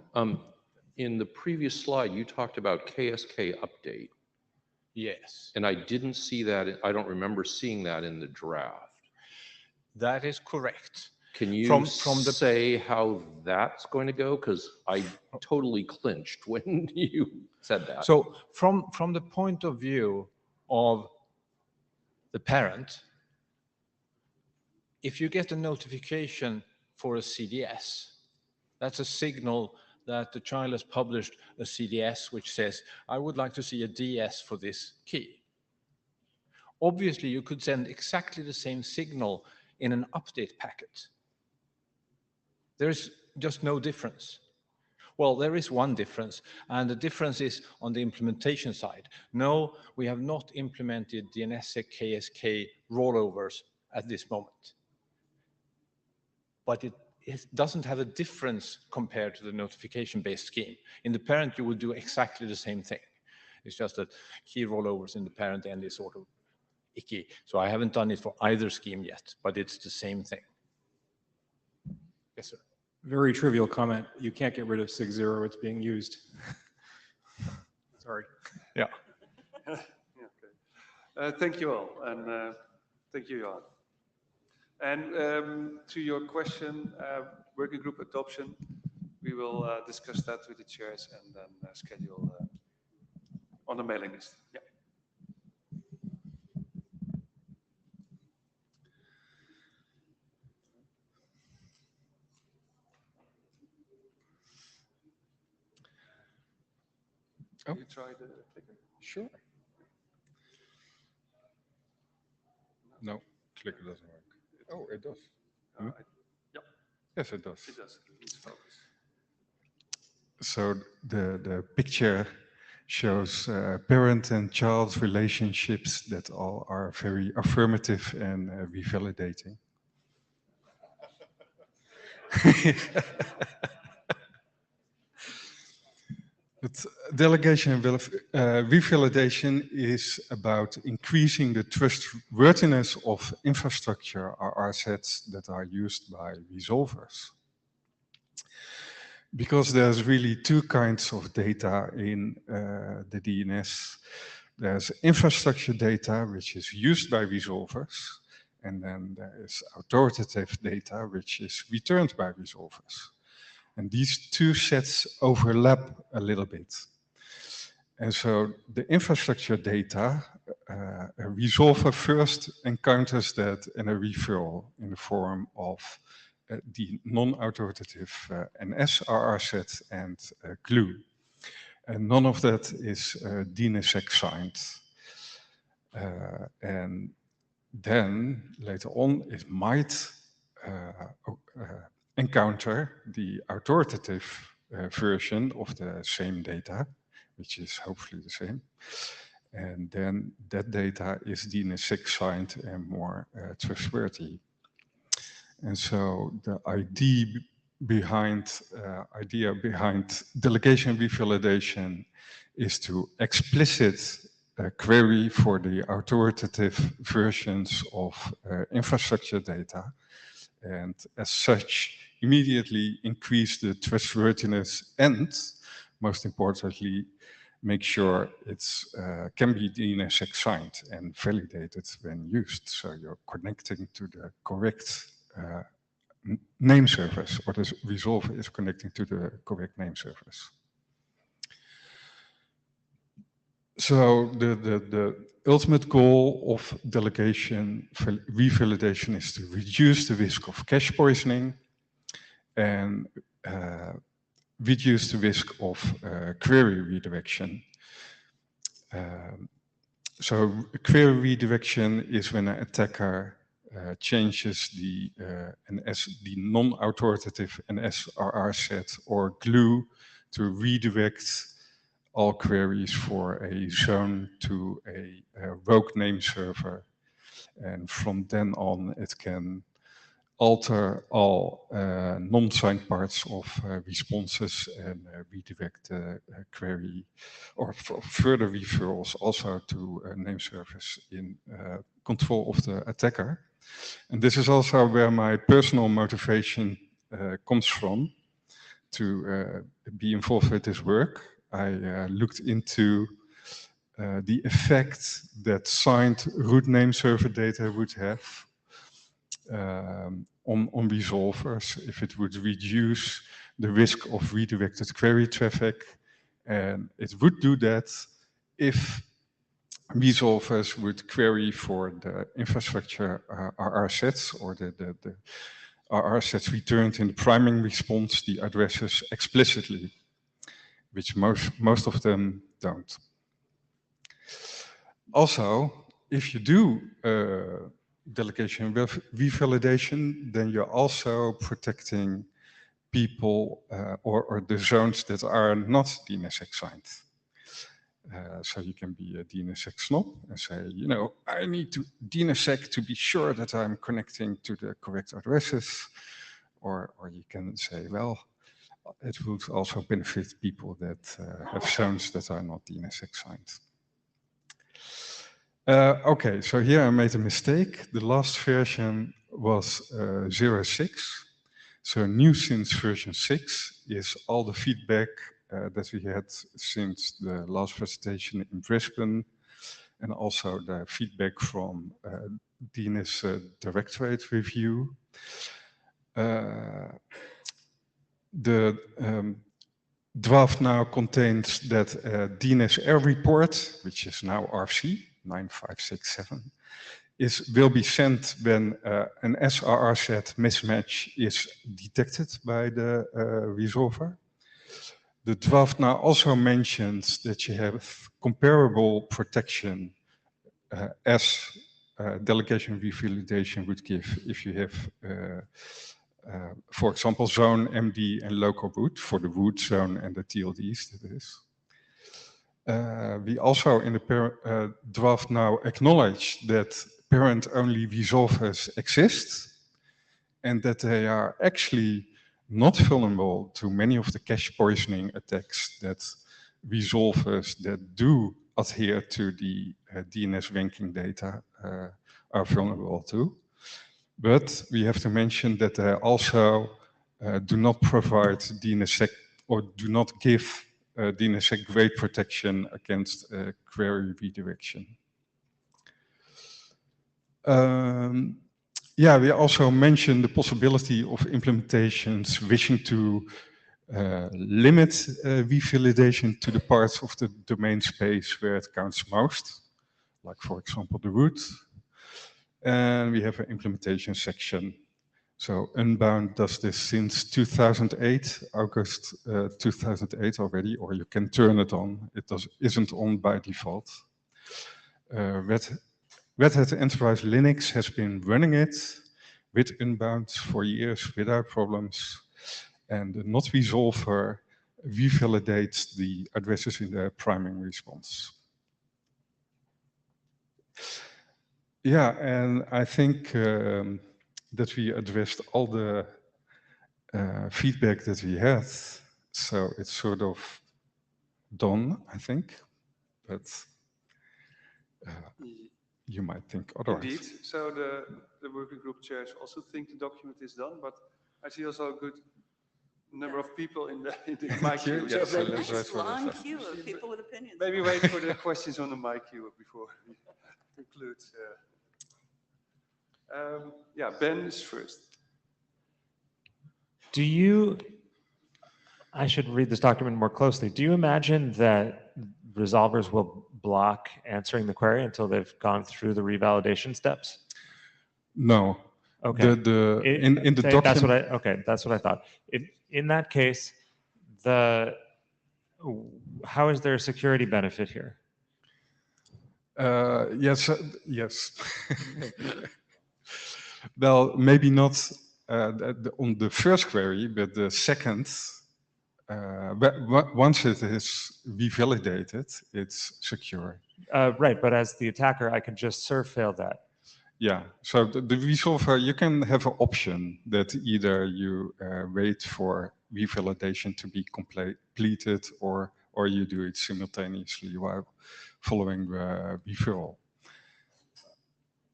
In the previous slide, you talked about KSK update. Yes. And I didn't see that. I don't remember seeing that in the draft. That is correct. Can you say how that's going to go? Because I totally clinched when you said that. So from the point of view of the parent, if you get a notification for a CDS, That's a signal that the child has published a CDS which says, I would like to see a DS for this key. Obviously, you could send exactly the same signal in an update packet. There's just no difference. Well, there is one difference, and the difference is on the implementation side. No, we have not implemented DNSSEC KSK rollovers at this moment. But it doesn't have a difference compared to the notification-based scheme. In the parent, you would do exactly the same thing. It's just that key rollovers in the parent end is sort of icky. So I haven't done it for either scheme yet, but it's the same thing. Yes, sir. Very trivial comment. You can't get rid of 6.0. It's being used. Sorry. Yeah. Okay. Thank you all, and thank you, Johan. And to your question, working group adoption, we will discuss that with the chairs and then schedule on the mailing list. Yeah. Oh. You try the clicker? Sure. No, clicker doesn't work. Oh, it does. Yep. Yes, it does. It does. It's focus. So the picture shows parent and child relationships that all are very affirmative and revalidating. But delegation and revalidation is about increasing the trustworthiness of infrastructure or assets that are used by resolvers. Because there's really two kinds of data in the DNS. There's infrastructure data, which is used by resolvers, and then there is authoritative data, which is returned by resolvers. And these two sets overlap a little bit. And so the infrastructure data, a resolver first encounters that in a referral in the form of the non-authoritative NSRR set and glue. And none of that is DNSSEC signed. And then later on it might encounter the authoritative version of the same data, which is hopefully the same. And then that data is DNSSEC signed and more trustworthy. And so the idea behind delegation revalidation is to explicit query for the authoritative versions of infrastructure data, and as such immediately increase the trustworthiness and, most importantly, make sure it's can be DNSSEC signed and validated when used. So you're connecting to the correct name service, or the resolver is connecting to the correct name service. So the ultimate goal of delegation revalidation is to reduce the risk of cache poisoning and reduce the risk of query redirection. So query redirection is when an attacker changes the non-authoritative NSRR set or glue to redirect all queries for a zone to a rogue name server. And from then on, it can alter all non-signed parts of responses and redirect the query or further referrals also to name servers in control of the attacker. And this is also where my personal motivation comes from to be involved with this work. I looked into the effect that signed root name server data would have on resolvers, if it would reduce the risk of redirected query traffic. And it would do that if resolvers would query for the infrastructure RR sets or the RR sets returned in the priming response the addresses explicitly, which most of them don't. Also, if you do delegation revalidation, then you're also protecting people or the zones that are not DNSSEC signed. So you can be a DNSSEC snob and say, you know, I need to DNSSEC to be sure that I'm connecting to the correct addresses. Or you can say, well, it would also benefit people that have zones that are not DNSSEC signed. Okay, so here I made a mistake. The last version was 06. So new since version 6 is all the feedback that we had since the last presentation in Brisbane, and also the feedback from DNS Directorate Review. The draft now contains that DNS Air report, which is now RC 9567, will be sent when an SRR set mismatch is detected by the resolver. The draft now also mentions that you have comparable protection as delegation revalidation would give if you have, for example, zone, MD, and local root for the root zone and the TLDs, that is. We also in the draft now acknowledge that parent-only resolvers exist and that they are actually not vulnerable to many of the cache poisoning attacks that resolvers that do adhere to the DNS ranking data are vulnerable to. But we have to mention that they also do not provide DNSSEC or do not give DNSSEC grade protection against query redirection. Yeah, we also mentioned the possibility of implementations wishing to limit revalidation to the parts of the domain space where it counts most, like for example the root. And we have an implementation section. So Unbound does this since 2008, August 2008 already, or you can turn it on. It isn't on by default. Red Hat Enterprise Linux has been running it with Unbound for years without problems. And the not resolver revalidates the addresses in the priming response. Yeah, and I think that we addressed all the feedback that we had. So it's sort of done, I think. But you might think otherwise. Indeed. So the working group chairs also think the document is done, but I see also a good number of people in the mic queue. Yes, so nice long queue of people with opinions. Maybe wait for the questions on the mic queue before we conclude. Yeah, Ben is first. I should read this document more closely. Do you imagine that resolvers will block answering the query until they've gone through the revalidation steps? No. Okay. In the document. That's what I thought. In that case, how is there a security benefit here? Yes. Well, maybe not on the first query, but the second. Once it is revalidated, it's secure. Right, but as the attacker, I can just serve fail that. Yeah, so the resolver, you can have an option that either you wait for revalidation to be completed or you do it simultaneously while following the referral.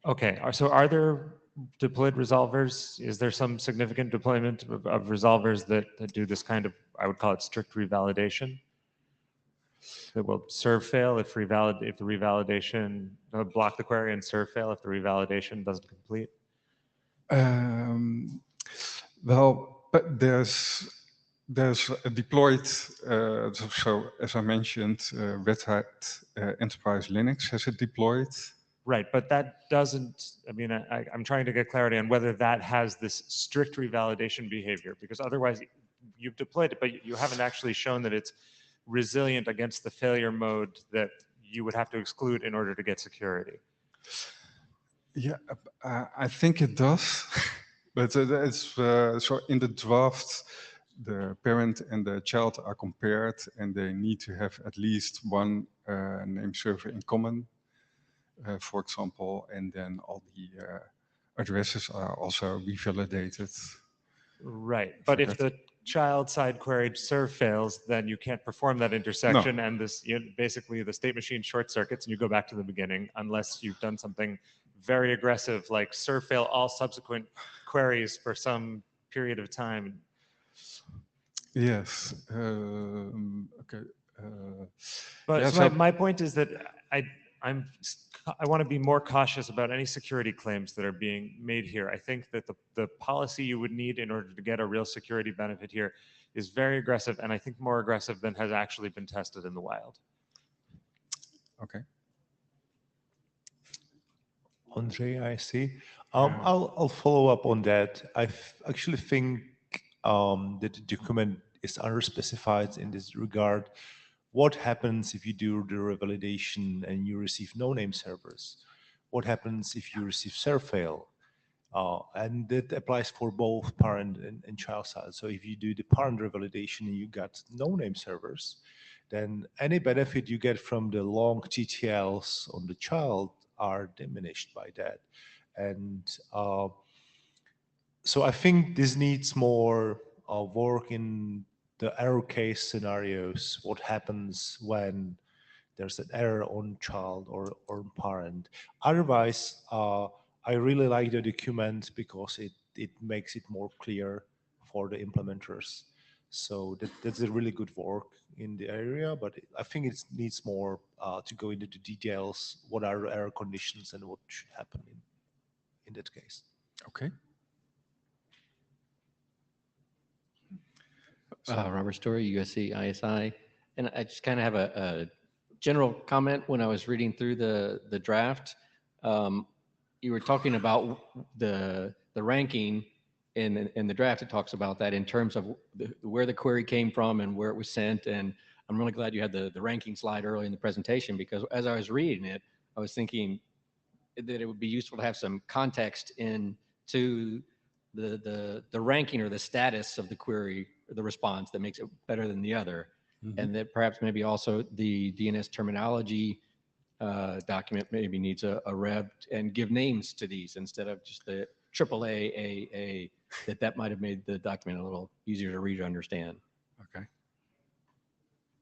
Okay, so are there deployed resolvers? Is there some significant deployment of resolvers that do this kind of, I would call it strict revalidation? That will serve fail if the revalidation, block the query and serve fail if the revalidation doesn't complete? Well, but there's a deployed, so as I mentioned, Red Hat Enterprise Linux has it deployed Right, but that doesn't, I mean, I'm trying to get clarity on whether that has this strict revalidation behavior, because otherwise you've deployed it, but you haven't actually shown that it's resilient against the failure mode that you would have to exclude in order to get security. Yeah, I think it does, but it's so in the draft, the parent and the child are compared, and they need to have at least one name server in common, for example, and then all the addresses are also revalidated. Right, but if the child side queried serve fails, then you can't perform that intersection, and this basically the state machine short circuits, and you go back to the beginning unless you've done something very aggressive, like serve fail all subsequent queries for some period of time. Yes. Okay. But yeah, so my point is that I want to be more cautious about any security claims that are being made here. I think that the policy you would need in order to get a real security benefit here is very aggressive, and I think more aggressive than has actually been tested in the wild. Okay. Andre, I see. I'll follow up on that. I actually think that the document is underspecified in this regard. What happens if you do the revalidation and you receive no-name servers? What happens if you receive serve fail? And that applies for both parent and child side. So if you do the parent revalidation and you got no-name servers, then any benefit you get from the long TTLs on the child are diminished by that. And so I think this needs more work in the error case scenarios. What happens when there's an error on child or on parent? Otherwise, I really like the document because it makes it more clear for the implementers. So that's a really good work in the area, but I think it needs more to go into the details. What are the error conditions and what should happen in that case? Okay. Robert Story, USC ISI. And I just kind of have a general comment when I was reading through the draft. You were talking about the ranking in the draft. It talks about that in terms of where the query came from and where it was sent. And I'm really glad you had the ranking slide early in the presentation, because as I was reading it, I was thinking that it would be useful to have some context into the ranking or the status of the query or the response that makes it better than the other. Mm-hmm. And that perhaps maybe also the DNS terminology document maybe needs a rev and give names to these instead of just the AAA, AA, that might have made the document a little easier to read or understand. Okay.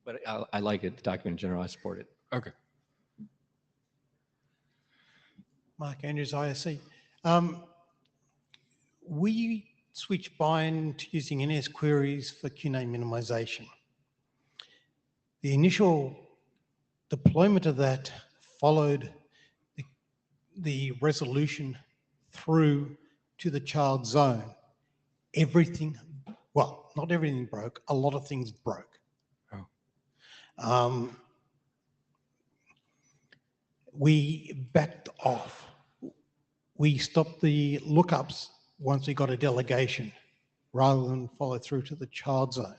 But I like it, the document in general, I support it. Okay. Mark Andrews, ISC. We switched bind to using NS queries for QNAME minimization. The initial deployment of that followed the resolution through to the child zone. Everything, well, not everything broke, a lot of things broke. Oh. We backed off. We stopped the lookups once we got a delegation rather than follow through to the child zone.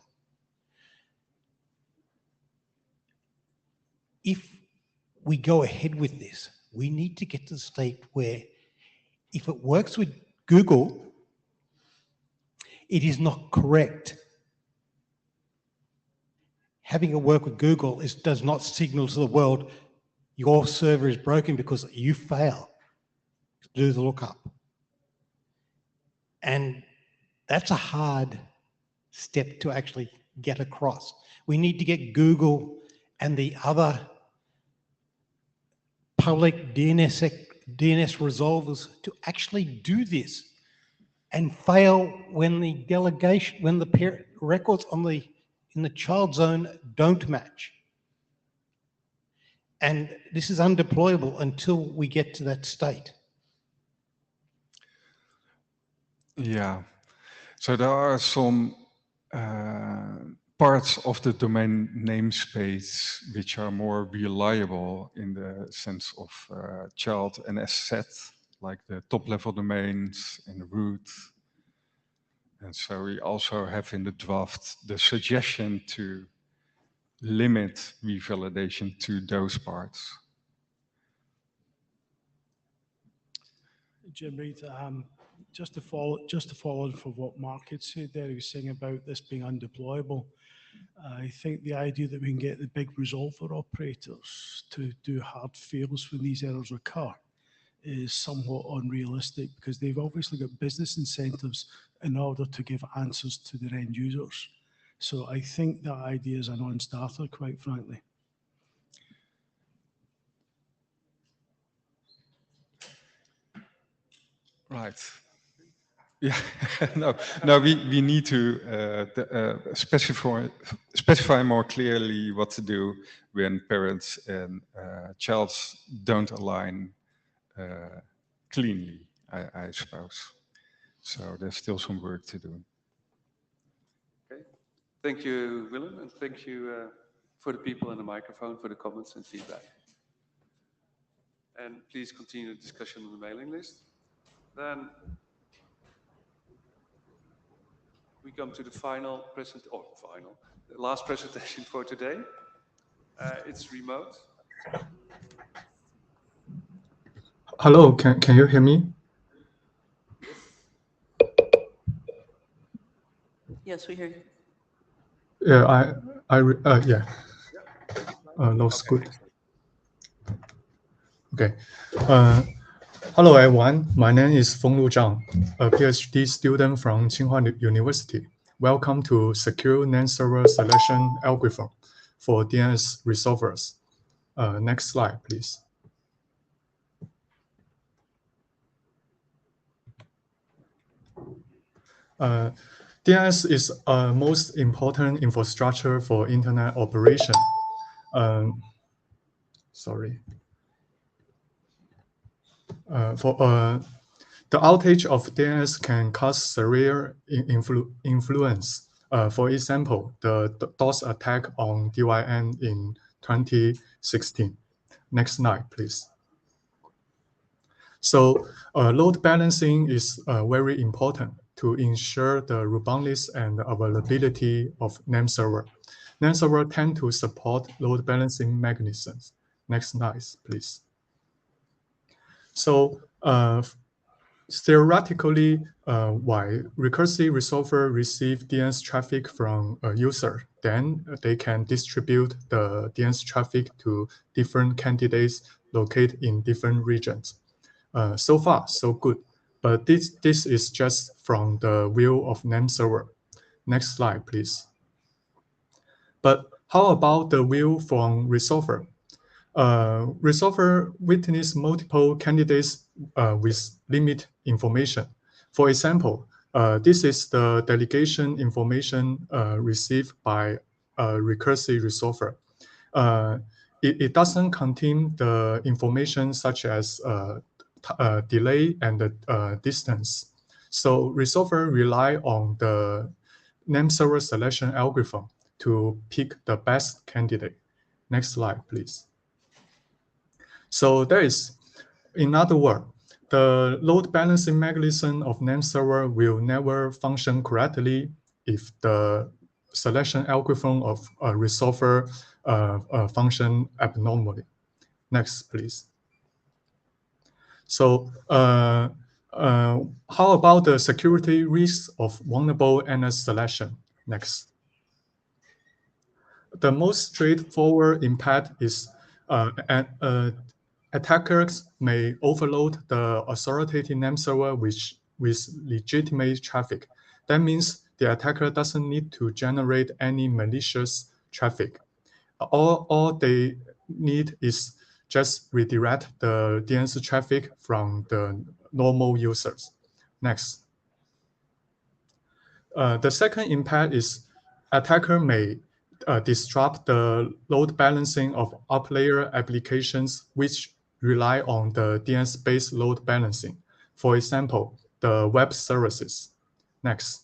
If we go ahead with this, we need to get to the state where if it works with Google, it is not correct. Having it work with Google does not signal to the world your server is broken because you fail to do the lookup. And that's a hard step to actually get across. We need to get Google and the other public DNS resolvers to actually do this and fail when the delegation, when the records in the child zone don't match. And this is undeployable until we get to that state. Yeah. So there are some parts of the domain namespace which are more reliable in the sense of child and set, like the top-level domains and the root. And so we also have in the draft the suggestion to limit revalidation to those parts. Jim Reid, just to follow on from what Mark had said there, he was saying about this being undeployable. I think the idea that we can get the big resolver operators to do hard fails when these errors occur is somewhat unrealistic, because they've obviously got business incentives in order to give answers to their end users. So I think that idea is a non-starter, quite frankly. Right. Yeah. No. We need to specify more clearly what to do when parents and child don't align cleanly, I suppose. So there's still some work to do. Okay. Thank you, Willem, and thank you for the people in the microphone for the comments and feedback. And please continue the discussion on the mailing list. Then we come to the the last presentation for today. It's remote. Hello, can you hear me? Yes, we hear you. Yeah, yeah. Looks good. Okay. Hello, everyone. My name is Fenglu Zhang, a PhD student from Tsinghua University. Welcome to Secure Name Server Selection Algorithm for DNS Resolvers. Next slide, please. DNS is most important infrastructure for internet operation. Sorry. The outage of DNS can cause severe influence. For example, the DOS attack on DYN in 2016. Next slide, please. So load balancing is very important to ensure the robustness and availability of name server. Name server tend to support load balancing mechanisms. Next slide, please. So theoretically, while recursive resolver receive DNS traffic from a user, then they can distribute the DNS traffic to different candidates located in different regions. So far, so good. But this is just from the view of name server. Next slide, please. But how about the view from resolver? Resolver witness multiple candidates with limit information. For example, this is the delegation information received by a recursive resolver. It doesn't contain the information such as delay and distance. So resolver rely on the name server selection algorithm to pick the best candidate. Next slide, please. So there is, in other words, the load balancing mechanism of name server will never function correctly if the selection algorithm of a resolver function abnormally. Next, please. So how about the security risks of vulnerable NS selection? Next. The most straightforward impact is attackers may overload the authoritative name server with legitimate traffic. That means the attacker doesn't need to generate any malicious traffic. All they need is just redirect the DNS traffic from the normal users. Next. The second impact is attacker may disrupt the load balancing of up-layer applications which rely on the DNS-based load balancing. For example, the web services. Next.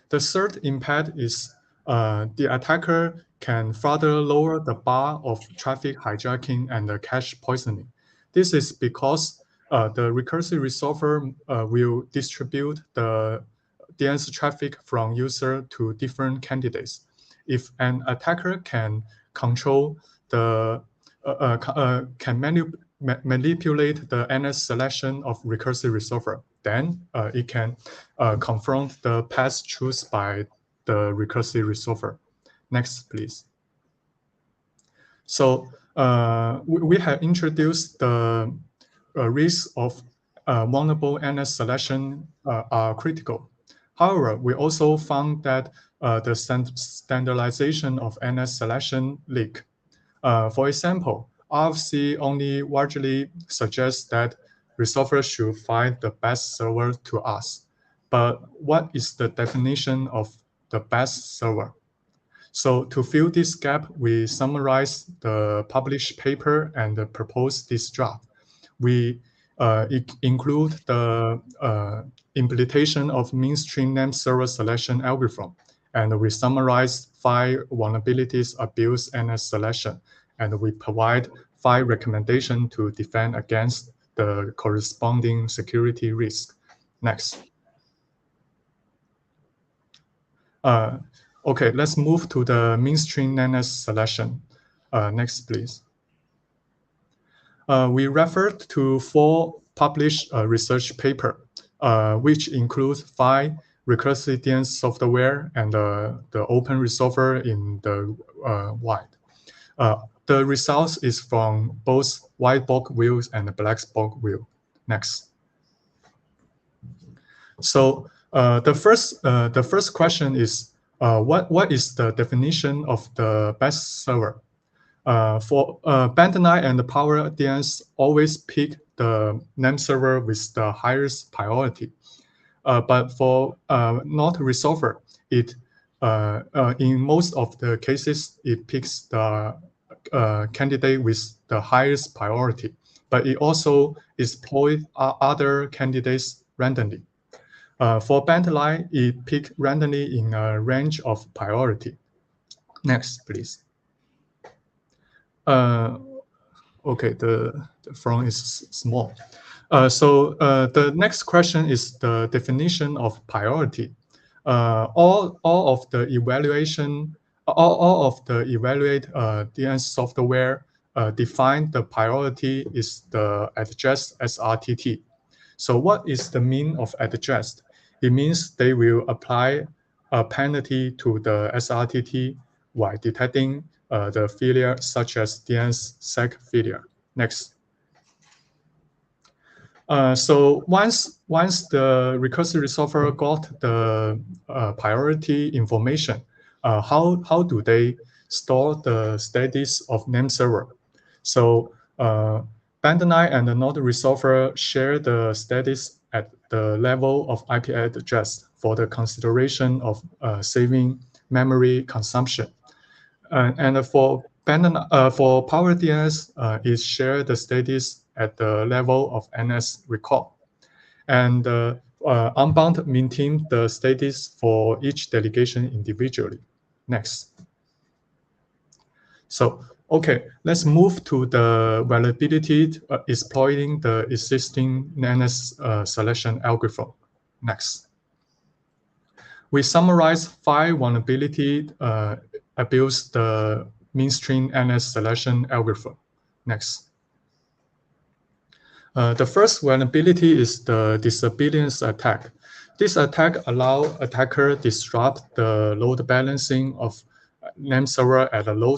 The third impact is the attacker can further lower the bar of traffic hijacking and cache poisoning. This is because the recursive resolver will distribute the DNS traffic from user to different candidates. If an attacker can control the manipulate the NS selection of recursive resolver, then it can confront the path chosen by the recursive resolver. Next, please. So we have introduced the risk of vulnerable NS selection are critical. However, we also found that the standardization of NS selection leak. For example, RFC only largely suggests that resolver should find the best server to us. But what is the definition of the best server? So to fill this gap, we summarize the published paper and propose this draft. We include the implementation of mainstream name server selection algorithm, and we summarize 5 vulnerabilities abuse NS selection, and we provide 5 recommendations to defend against the corresponding security risk. Next. Okay, let's move to the mainstream NS selection. Next, please. We referred to 4 published research papers, which include 5 recursive DNS software and the open resolver in the wide. The results is from both white box views and black box view. Next. So the first question is what is the definition of the best server? For Band9 and Power DNS always pick the name server with the highest priority. But for not resolver, it in most of the cases it picks the candidate with the highest priority, but it also exploits other candidates randomly. For Band9, it picks randomly in a range of priority. Next, please. Okay, the font is small. So the next question is the definition of priority. All of the evaluate DNS software define the priority is the adjust SRTT. So what is the mean of adjust? It means they will apply a penalty to the SRTT while detecting the failure such as DNSSEC failure. Next. So once the recursive resolver got the priority information, how do they store the status of name server? So Band9 and the node resolver share the status at the level of IP address for the consideration of saving memory consumption. And for Power DNS, it share the status at the level of NS record. And Unbound maintain the status for each delegation individually. Next. So, okay, let's move to the vulnerability exploiting the existing NS selection algorithm. Next. We summarize 5 vulnerability abuse the mainstream NS selection algorithm. Next. The first vulnerability is the disobedience attack. This attack allows attacker disrupt the load balancing of name server at a low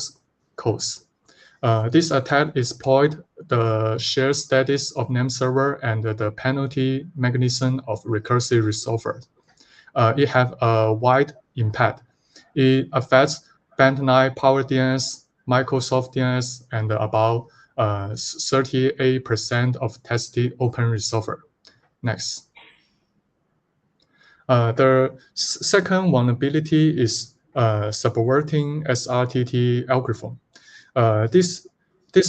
cost. This attack exploits the shared status of name server and the penalty mechanism of recursive resolver. It has a wide impact. It affects Band9, Power DNS, Microsoft DNS, and about 38% of tested open resolver. Next. The second vulnerability is subverting SRTT algorithm. This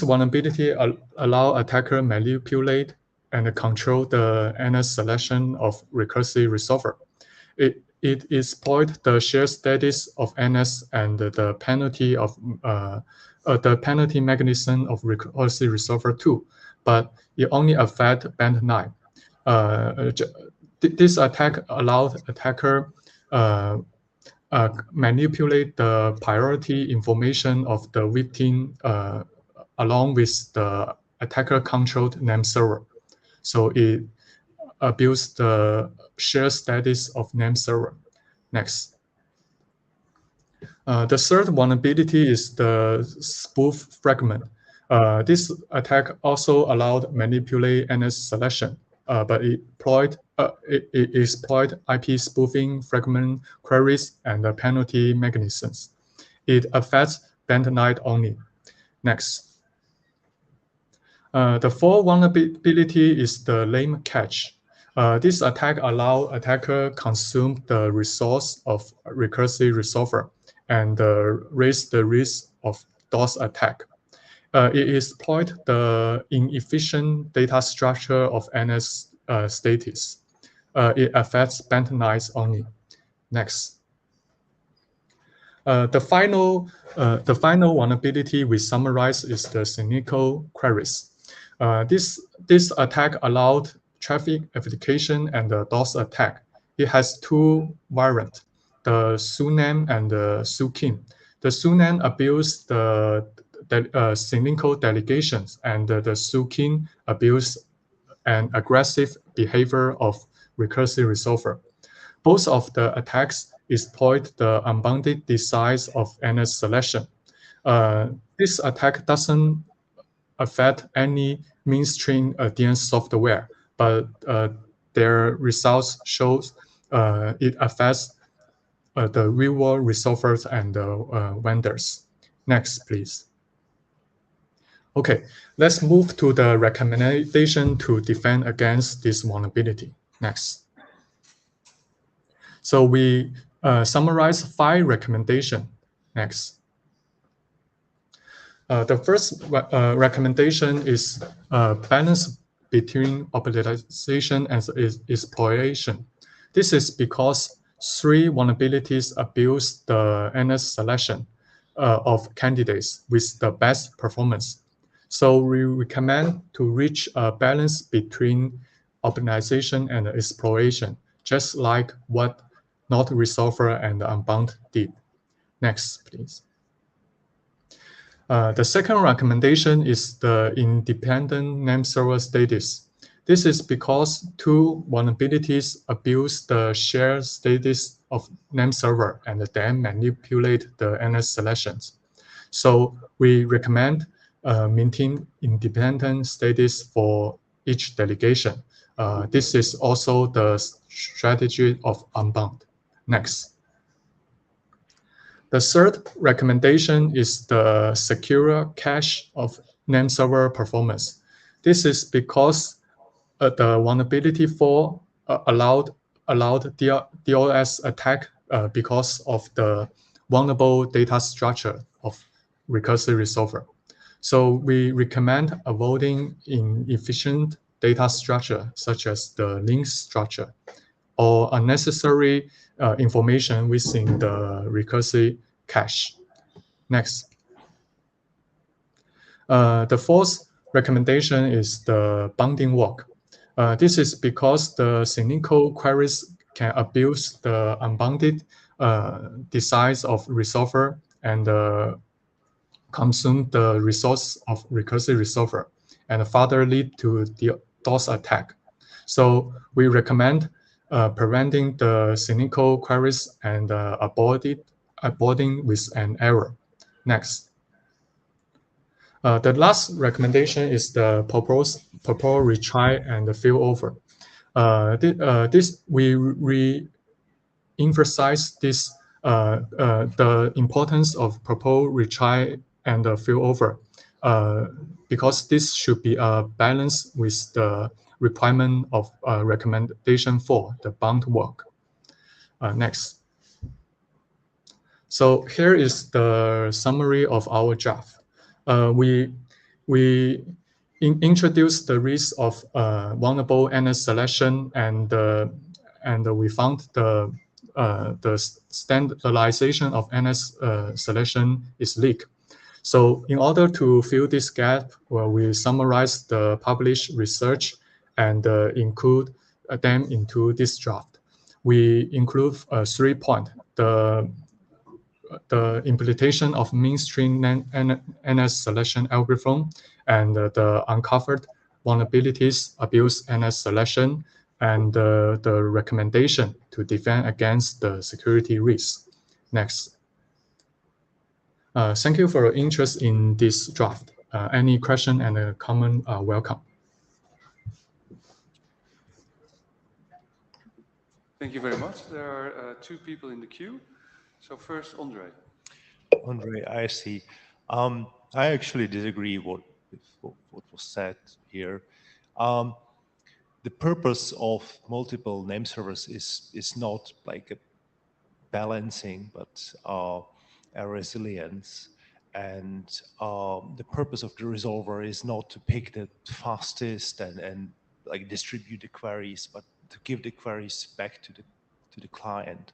vulnerability allow attacker manipulate and control the NS selection of recursive resolver. it exploit the shared status of NS and the penalty of the penalty mechanism of recursive resolver 2, but it only affect band 9. This attack allowed attacker manipulate the priority information of the victim along with the attacker-controlled name server. So it abused the shared status of name server. Next. The third vulnerability is the spoof fragment. This attack also allowed manipulate NS selection, but it exploit IP spoofing fragment queries and the penalty mechanisms. It affects band 9 only. Next. The fourth vulnerability is the lame cache. This attack allows attacker consume the resource of recursive resolver and raise the risk of DOS attack. It exploits the inefficient data structure of NS status. It affects band 9 only. Next. The final vulnerability we summarize is the cynical queries. This attack allowed traffic amplification and the DOS attack. It has two variants, the Sunan and the Sukin. The Sunan abuse the cynical delegations, and the Sukin abuse an aggressive behavior of recursive resolver. Both of the attacks exploit the unbounded size of NS selection. This attack doesn't affect any mainstream DNS software, but their results shows it affects the real-world resolvers and vendors. Next, please. Okay, let's move to the recommendation to defend against this vulnerability. Next. So we summarize 5 recommendations. Next. The first recommendation is balance between optimization and exploitation. This is because 3 vulnerabilities abuse the NS selection of candidates with the best performance. So we recommend to reach a balance between optimization and exploration, just like what not resolver and unbound did. Next, please. The second recommendation is the independent name server status. This is because 2 vulnerabilities abuse the shared status of name server and then manipulate the NS selections. So we recommend maintain independent status for each delegation. This is also the strategy of unbound. Next. The third recommendation is the secure cache of name server performance. This is because the vulnerability 4 allowed DOS attack because of the vulnerable data structure of recursive resolver. So we recommend avoiding inefficient data structure such as the link structure or unnecessary information within the recursive cache. Next. The fourth recommendation is the bounding walk. This is because the cynical queries can abuse the unbounded size of resolver and consume the resource of recursive resolver and further lead to the DOS attack. So we recommend preventing the cynical queries and aborting with an error. Next. The last recommendation is the proposed retry and the failover. We re-emphasize this the importance of proposed retry and the failover because this should be a balance with the requirement of recommendation 4, the bound walk. Next. So here is the summary of our draft. We introduced the risk of vulnerable NS selection and we found the the standardization of NS selection is leaked. So in order to fill this gap, well, we summarize the published research and include them into this draft. We include 3 points: the implementation of mainstream NS selection algorithm, and the uncovered vulnerabilities, abuse NS selection, and the recommendation to defend against the security risk. Next. Thank you for your interest in this draft. Any question and comment are welcome. Thank you very much. There are 2 people in the queue. So first, Andre. Andre, I see. I actually disagree with what was said here. The purpose of multiple name servers is not like a balancing, but a resilience. And the purpose of the resolver is not to pick the fastest and like distribute the queries, but to give the queries back to the client.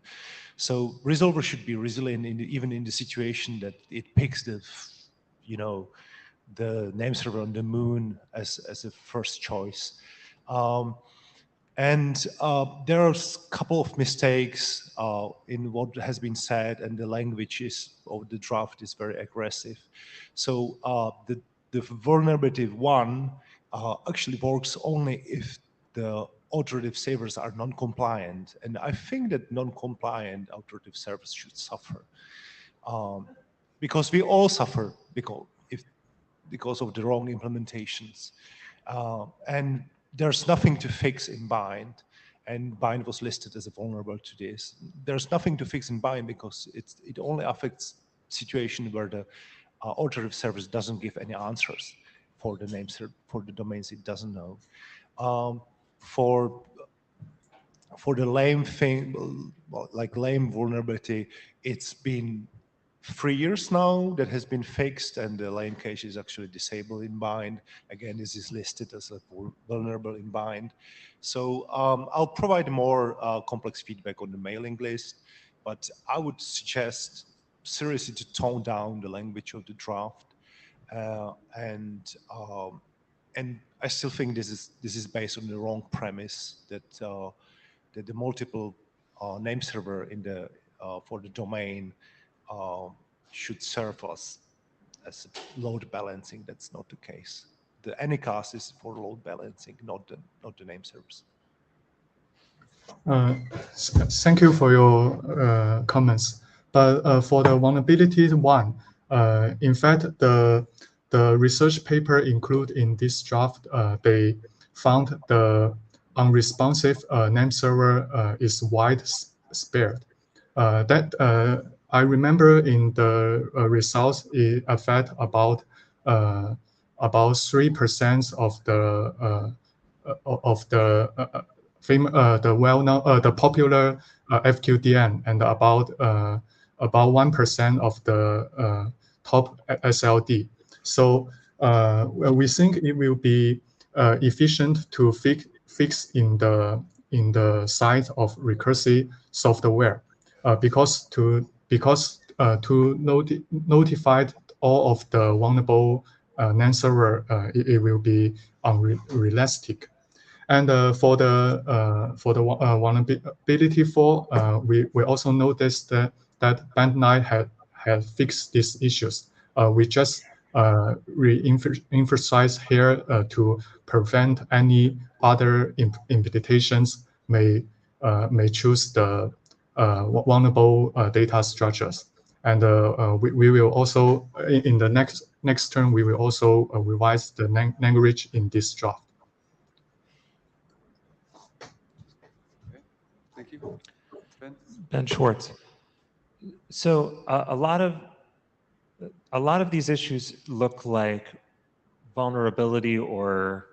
So resolver should be resilient even in the situation that it picks the name server on the moon as a first choice. And there are a couple of mistakes in what has been said, and the language of the draft is very aggressive. So the vulnerability 1 actually works only if the authoritative servers are non-compliant. And I think that non-compliant authoritative servers should suffer. Because we all suffer because of the wrong implementations. And there's nothing to fix in bind, and bind was listed as a vulnerable to this. There's nothing to fix in bind because it only affects situation where the authoritative service doesn't give any answers for the names for the domains it doesn't know. For the lame thing, like lame vulnerability, it's been 3 years now that has been fixed, and the lame cache is actually disabled in bind. Again, this is listed as a vulnerable in bind. So I'll provide more complex feedback on the mailing list, but I would suggest seriously to tone down the language of the draft. And I still think this is based on the wrong premise that the multiple name server for the domain should serve us as load balancing. That's not the case. The Anycast is for load balancing, not the name servers. Thank you for your comments. But for the vulnerability 1, in fact, the research paper included in this draft, they found the unresponsive name server is widespread. I remember in the results, it affect about 3% of the well-known, the popular FQDN, and about 1% of the top SLD. So we think it will be efficient to fix in the side of recursive software, because to notify all of the vulnerable name server, it will be unrealistic. And for the vulnerability 4, we also noticed that Band9 had fixed these issues. We just re-emphasize here to prevent any other implementations may choose the vulnerable data structures. And we will also, in the next term, we will also revise the language in this draft. Okay, thank you. Ben Schwartz. So a lot of these issues look like vulnerability or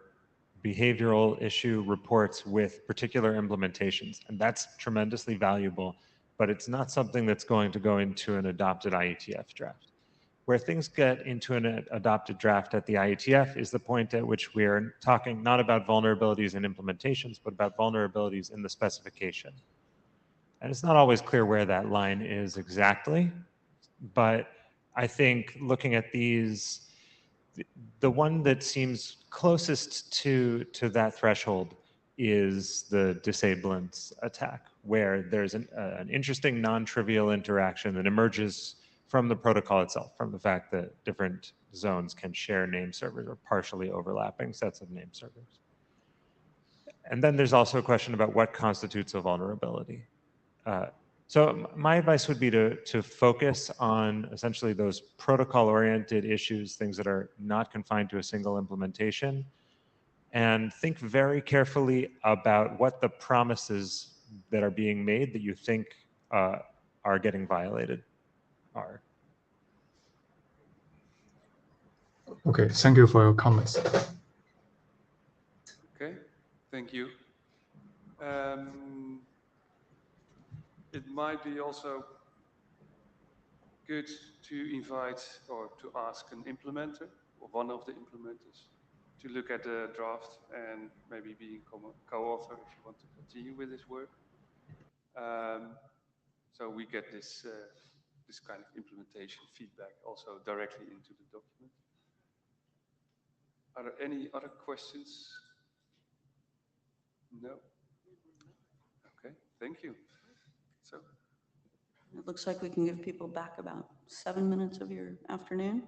behavioral issue reports with particular implementations, and that's tremendously valuable, but it's not something that's going to go into an adopted IETF draft. Where things get into an adopted draft at the IETF is the point at which we're talking not about vulnerabilities in implementations, but about vulnerabilities in the specification. And it's not always clear where that line is exactly, but I think looking at these, the one that seems closest to that threshold is the disablement attack, where there's an interesting non-trivial interaction that emerges from the protocol itself, from the fact that different zones can share name servers or partially overlapping sets of name servers. And then there's also a question about what constitutes a vulnerability. So my advice would be to focus on essentially those protocol-oriented issues, things that are not confined to a single implementation, and think very carefully about what the promises that are being made that you think are getting violated are. Okay, thank you for your comments. Okay, thank you. It might be also good to invite or to ask an implementer or one of the implementers to look at the draft and maybe be co-author if you want to continue with this work. So we get this this kind of implementation feedback also directly into the document. Are there any other questions? No? Okay, thank you. So It looks like we can give people back about 7 minutes of your afternoon.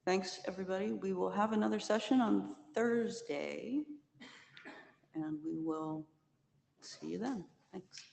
Thanks, everybody. We will have another session on Thursday, and we will see you then. Thanks.